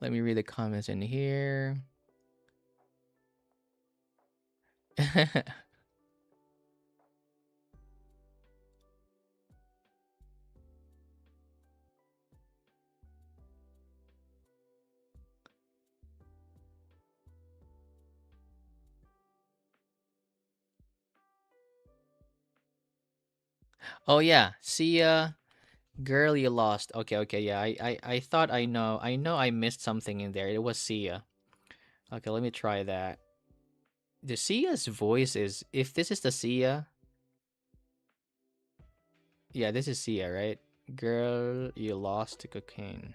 Let me read the comments in here. Oh yeah, Sia, girl you lost. Okay, okay, yeah. I thought I know. I know I missed something in there. It was Sia. Okay, let me try that. The Sia's voice is, if this is the Sia, yeah, this is Sia, right? Girl, you lost to cocaine.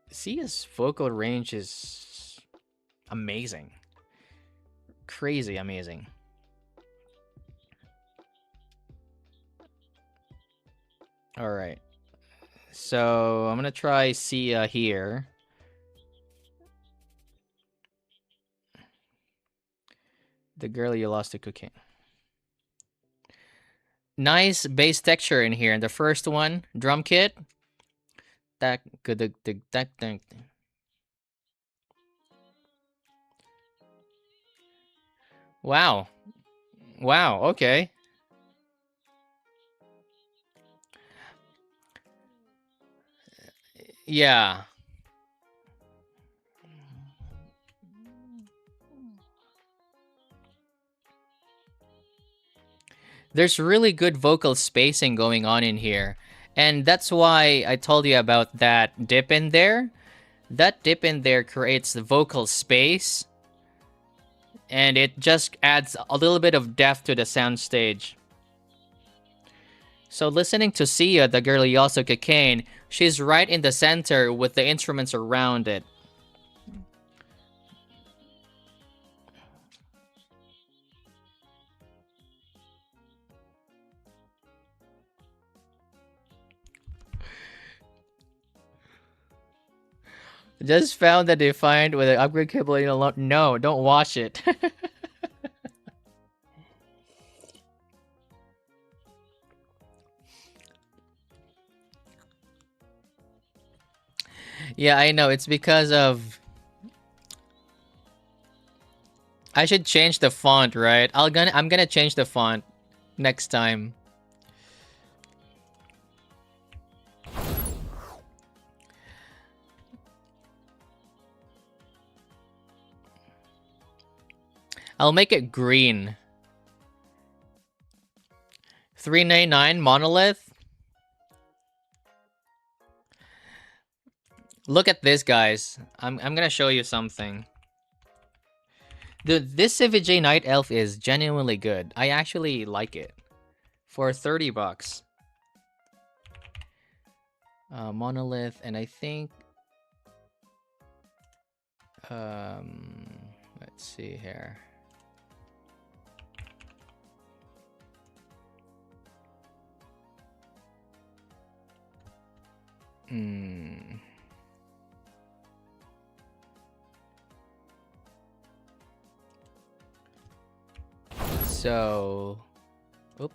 Sia's vocal range is amazing. Crazy amazing. All right. So I'm gonna try Sia here. The girl you lost to cocaine. Nice bass texture in here. In the first one, drum kit. That good. That. Wow. Wow. Okay. Yeah. There's really good vocal spacing going on in here. And that's why I told you about that dip in there. That dip in there creates the vocal space, and it just adds a little bit of depth to the soundstage. So listening to Sia, the girl Yosu Cocaine, she's right in the center with the instruments around it. Just found that they find with an upgrade cable in a lot. No, don't watch it. Yeah, I know. It's because of. I should change the font, right? I'm gonna change the font next time. I'll make it green. 399 monolith. Look at this, guys. I'm gonna show you something. This CVJ Night Elf is genuinely good. I actually like it. For 30 bucks. Monolith, and I think let's see here. So, oop,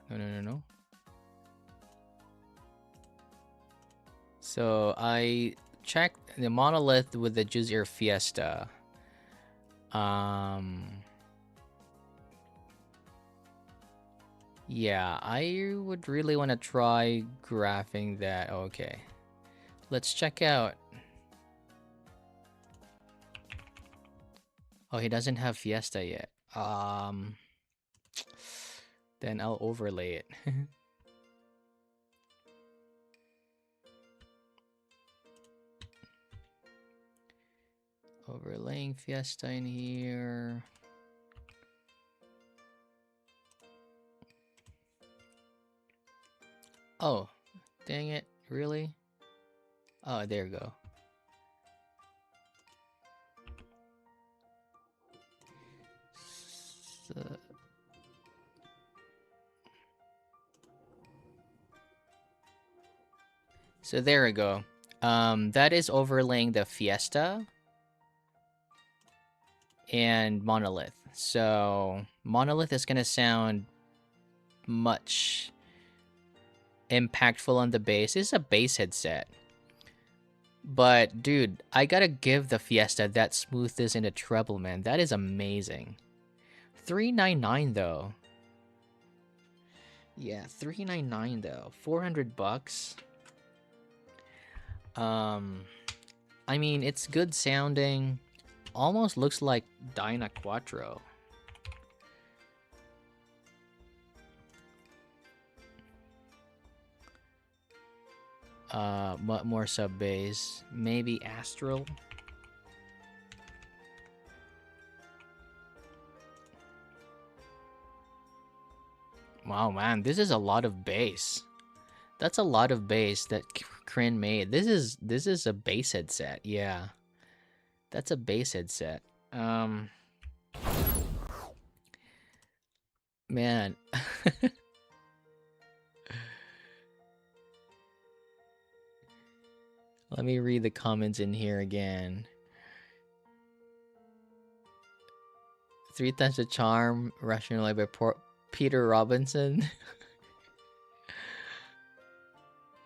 no. So I checked the monolith with the Juzear Fiesta. Yeah, I would really want to try graphing that. Okay, let's check out. Oh, he doesn't have Fiesta yet. Then I'll overlay it. Overlaying Fiesta in here. Oh, dang it. Really? Oh, there you go. So there we go. That is overlaying the Fiesta and Monolith. So Monolith is gonna sound much impactful on the bass. It's a bass headset. But dude, I gotta give the Fiesta that smoothness in the treble, man. That is amazing. $399 though. Yeah, $399 though. 400 bucks. I mean, it's good sounding. Almost looks like Dyna Quattro. more sub bass. Maybe Astral. Wow, man, this is a lot of bass. That's a lot of bass that Kryn made. This is a bass headset. Yeah, that's a bass headset. Um, man, let me read the comments in here again. 3 times the charm, rationalized by Peter Robinson.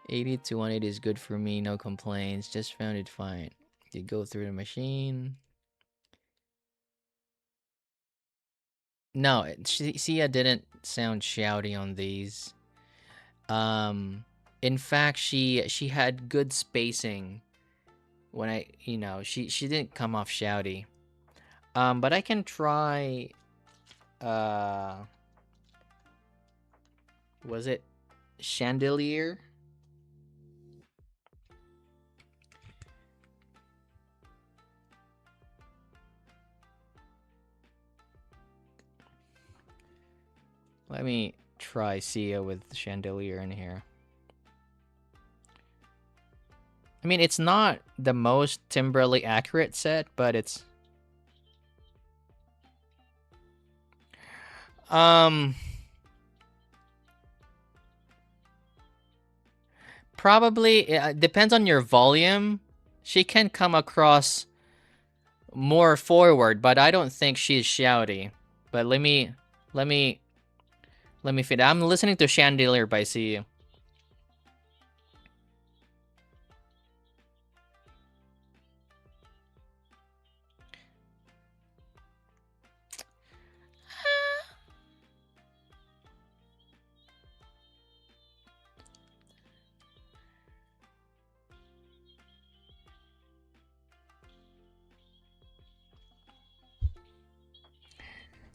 80 to 180 is good for me, no complaints. Just found it fine. Did go through the machine. No, Sia didn't sound shouty on these. In fact, she had good spacing when she didn't come off shouty. But I can try. Was it Chandelier? Let me try Sia with Chandelier in here. I mean, it's not the most timbrally accurate set, but it's probably it depends on your volume. She can come across more forward, but I don't think she's shouty. But let me fit. I'm listening to Chandelier by Sia.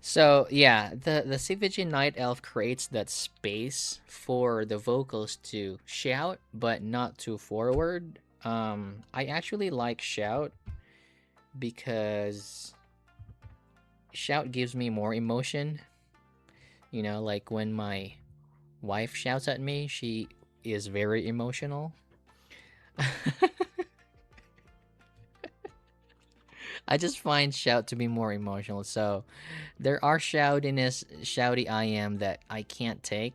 So yeah, the CVG Night Elf creates that space for the vocals to shout, but not too forward. I actually like shout because shout gives me more emotion. You know, like when my wife shouts at me, she is very emotional. I just find shout to be more emotional. So there are shouty I am that I can't take.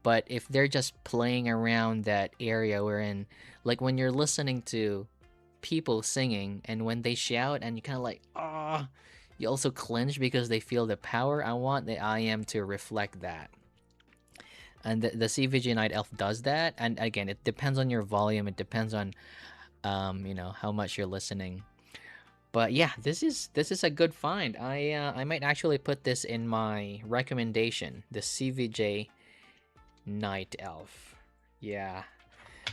But if they're just playing around that area we're in, like when you're listening to people singing and when they shout and you kind of like, oh, you also clench because they feel the power. I want the I am to reflect that. And the CVG Night Elf does that. And again, it depends on your volume. It depends on, how much you're listening. But yeah, this is a good find. I might actually put this in my recommendation, the CVJ Night Elf. Yeah.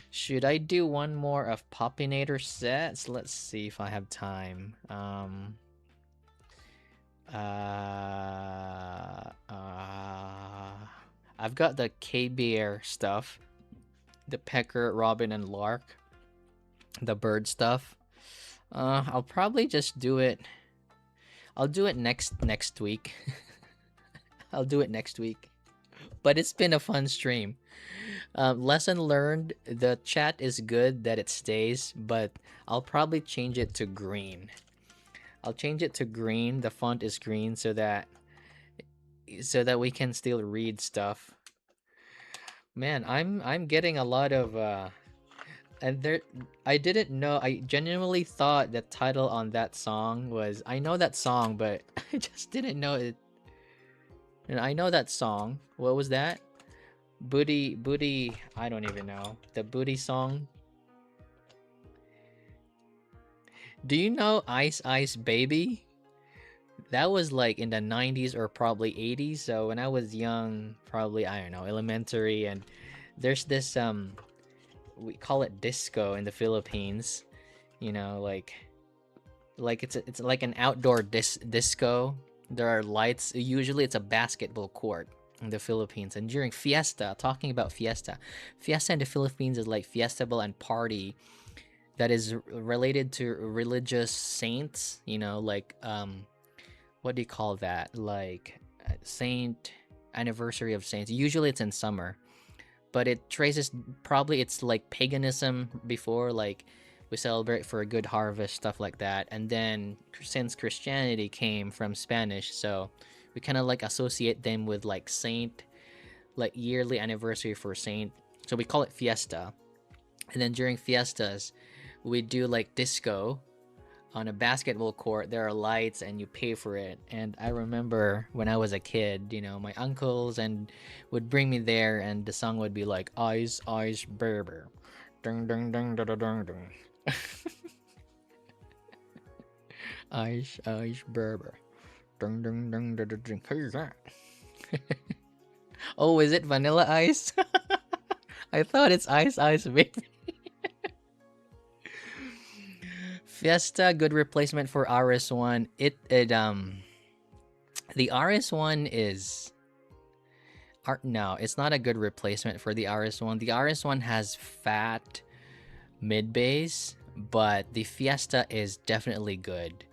Should I do one more of Popinator sets? Let's see if I have time. I've got the KBR stuff, the Pecker, Robin, and Lark, the bird stuff. I'll probably just do it. I'll do it next week. I'll do it next week. But it's been a fun stream. Lesson learned: the chat is good that it stays, but I'll probably change it to green. I'll change it to green. The font is green so that we can still read stuff. Man, I'm getting a lot of and there I didn't know. I genuinely thought the title on that song was, I know that song, but I just didn't know it. And I know that song. What was that? Booty, I don't even know. The booty song. Do you know Ice Ice Baby? That was like in the 90s or probably 80s. So when I was young, probably, I don't know, elementary, and there's this we call it disco in the Philippines. Like it's like an outdoor disco. There are lights. Usually it's a basketball court, in the Philippines. And during Fiesta, talking about Fiesta, Fiesta in the Philippines is like fiestable and party that is related to religious saints, you know, like what do you call that? Like saint anniversary of saints. Usually it's in summer, but it traces probably it's like paganism before, like we celebrate for a good harvest, stuff like that. And then since Christianity came from Spanish, so we kind of like associate them with like saint, like yearly anniversary for saint. So we call it fiesta. And then during fiestas, we do like disco on a basketball court. There are lights and you pay for it. And I remember when I was a kid, you know, my uncles and would bring me there, and the song would be like ice ice berber, dung dung dung dung dung dung. Ice ice berber, dung dung dung dung dung. Who's that? Oh, is it Vanilla Ice? I thought it's Ice Ice Baby. Fiesta, good replacement for RS1. The RS1 is no, it's not a good replacement for the RS1. The RS1 has fat mid bass, but the Fiesta is definitely good.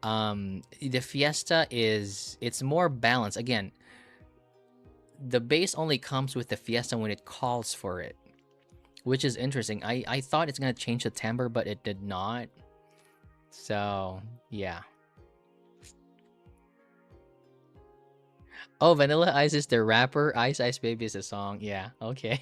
The Fiesta it's more balanced. Again, the bass only comes with the Fiesta when it calls for it, which is interesting. I thought it's gonna change the timbre, but it did not. So yeah. Oh, Vanilla Ice is the rapper. Ice Ice Baby is the song. Yeah. Okay.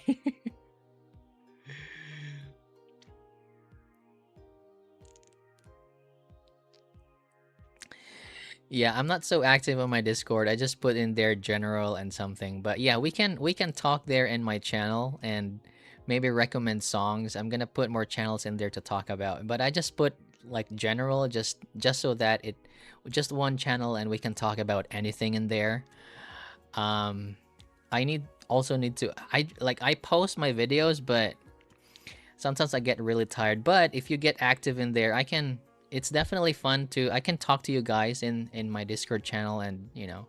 Yeah, I'm not so active on my Discord. I just put in there general and something. But yeah, we can talk there in my channel and maybe recommend songs. I'm gonna put more channels in there to talk about. But I just put like general just so that it just one channel and we can talk about anything in there. Um I need to I post my videos, but sometimes I get really tired. But if you get active in there, it's definitely fun to I can talk to you guys in my Discord channel, and you know,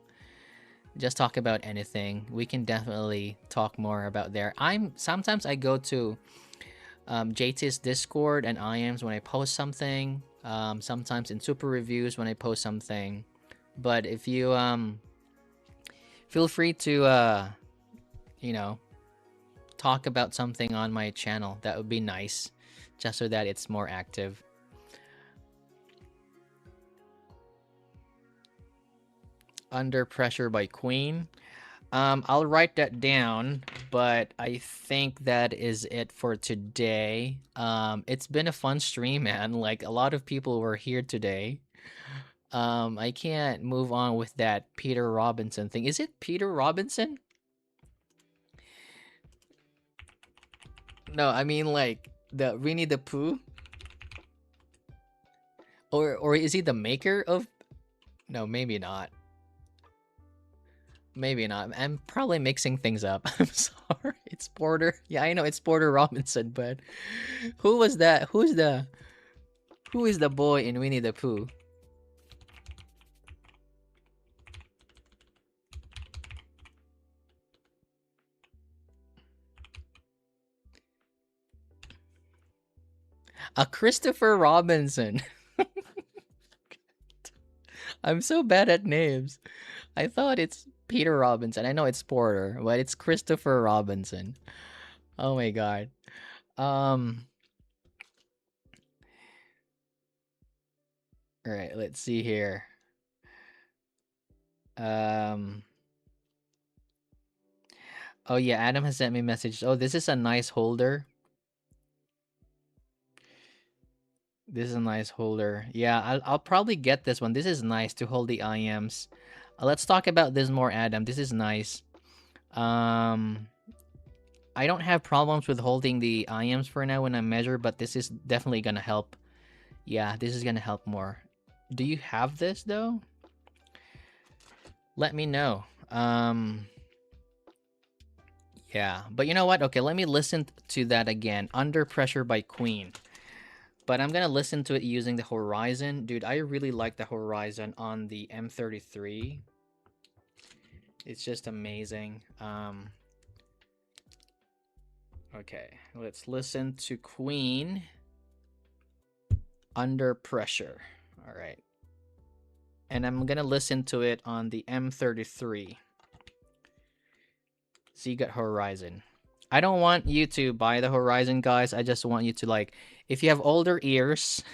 just talk about anything. We can definitely talk more about there. Sometimes I go to JT's Discord and IMs when I post something. Sometimes in super reviews when I post something. But if you feel free to you know, talk about something on my channel, that would be nice, just so that it's more active. Under Pressure by Queen. I'll write that down, but I think that is it for today. It's been a fun stream, man. Like a lot of people were here today. I can't move on with that Peter Robinson thing. Is it Peter Robinson? No, I mean like the Winnie the Pooh. Or is he the maker of? No, maybe not. Maybe not. I'm probably mixing things up. I'm sorry. It's Porter. Yeah, I know it's Porter Robinson, but who was that? Who is the boy in Winnie the Pooh? A Christopher Robinson. I'm so bad at names. I thought it's Peter Robinson. I know it's Porter, but it's Christopher Robinson. Oh my god. Um all right, let's see here. Um Oh yeah, Adam has sent me a message. Oh, this is a nice holder. This is a nice holder. Yeah, I'll probably get this one. This is nice to hold the IMs. Let's talk about this more, Adam. This is nice. Um I don't have problems with holding the IMs for now when I measure, but this is definitely gonna help. Yeah, this is gonna help more. Do you have this though? Let me know. Yeah, but you know what? Okay, let me listen to that again. Under Pressure by Queen. But I'm gonna listen to it using the Horizon. Dude, I really like the Horizon on the M33. It's just amazing. Okay, let's listen to Queen, Under Pressure. All right. And I'm gonna listen to it on the M33. So you got Horizon. I don't want you to buy the Horizon, guys. I just want you to, like, if you have older ears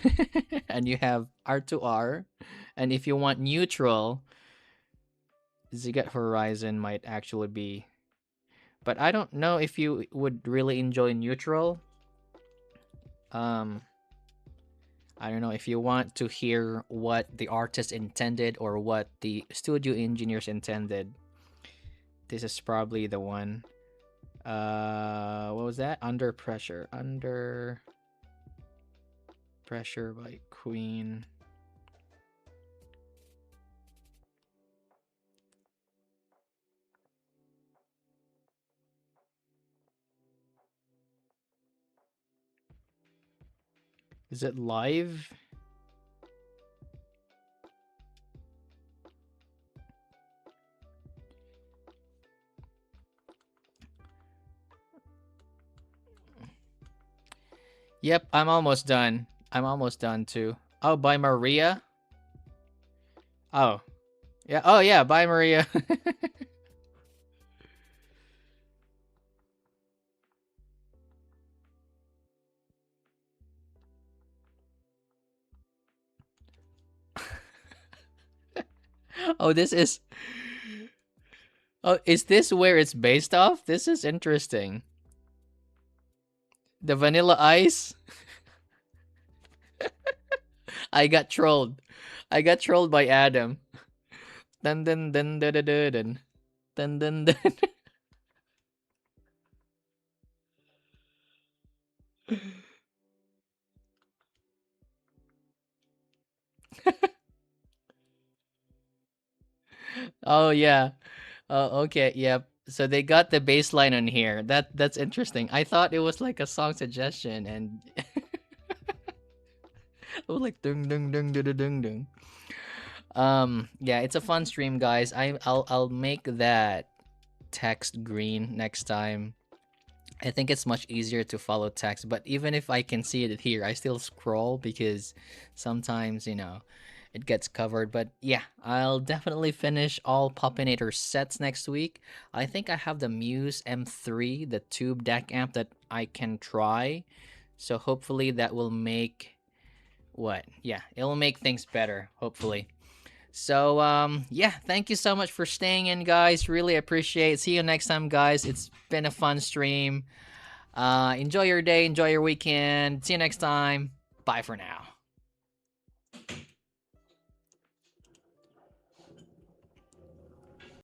and you have R2R, and if you want neutral, Zigat Horizon might actually be. But I don't know if you would really enjoy neutral. I don't know if you want to hear what the artist intended or what the studio engineers intended. This is probably the one. What was that? Under Pressure. Under Pressure by Queen. Is it live? Yep, I'm almost done. I'm almost done too. Oh, by Maria? Oh. Yeah, oh yeah, by Maria. Oh, this is... Oh, is this where it's based off? This is interesting. The Vanilla Ice? I got trolled. I got trolled by Adam. Dun dun dun dun dun dun dun dun dun dun. Oh yeah. Oh okay. Yep. So they got the bass line on here. That's interesting. I thought it was like a song suggestion, and it was like dung dung dung dung dung dung. Yeah, it's a fun stream, guys. I'll make that text green next time. I think it's much easier to follow text, but even if I can see it here, I still scroll because sometimes, it gets covered. But yeah, I'll definitely finish all Popinator sets next week. I think I have the Muse M3, the tube deck amp that I can try. So hopefully that will make what? Yeah, it'll make things better, hopefully. So yeah, thank you so much for staying in, guys. Really appreciate it. See you next time, guys. It's been a fun stream. Enjoy your day, enjoy your weekend. See you next time. Bye for now.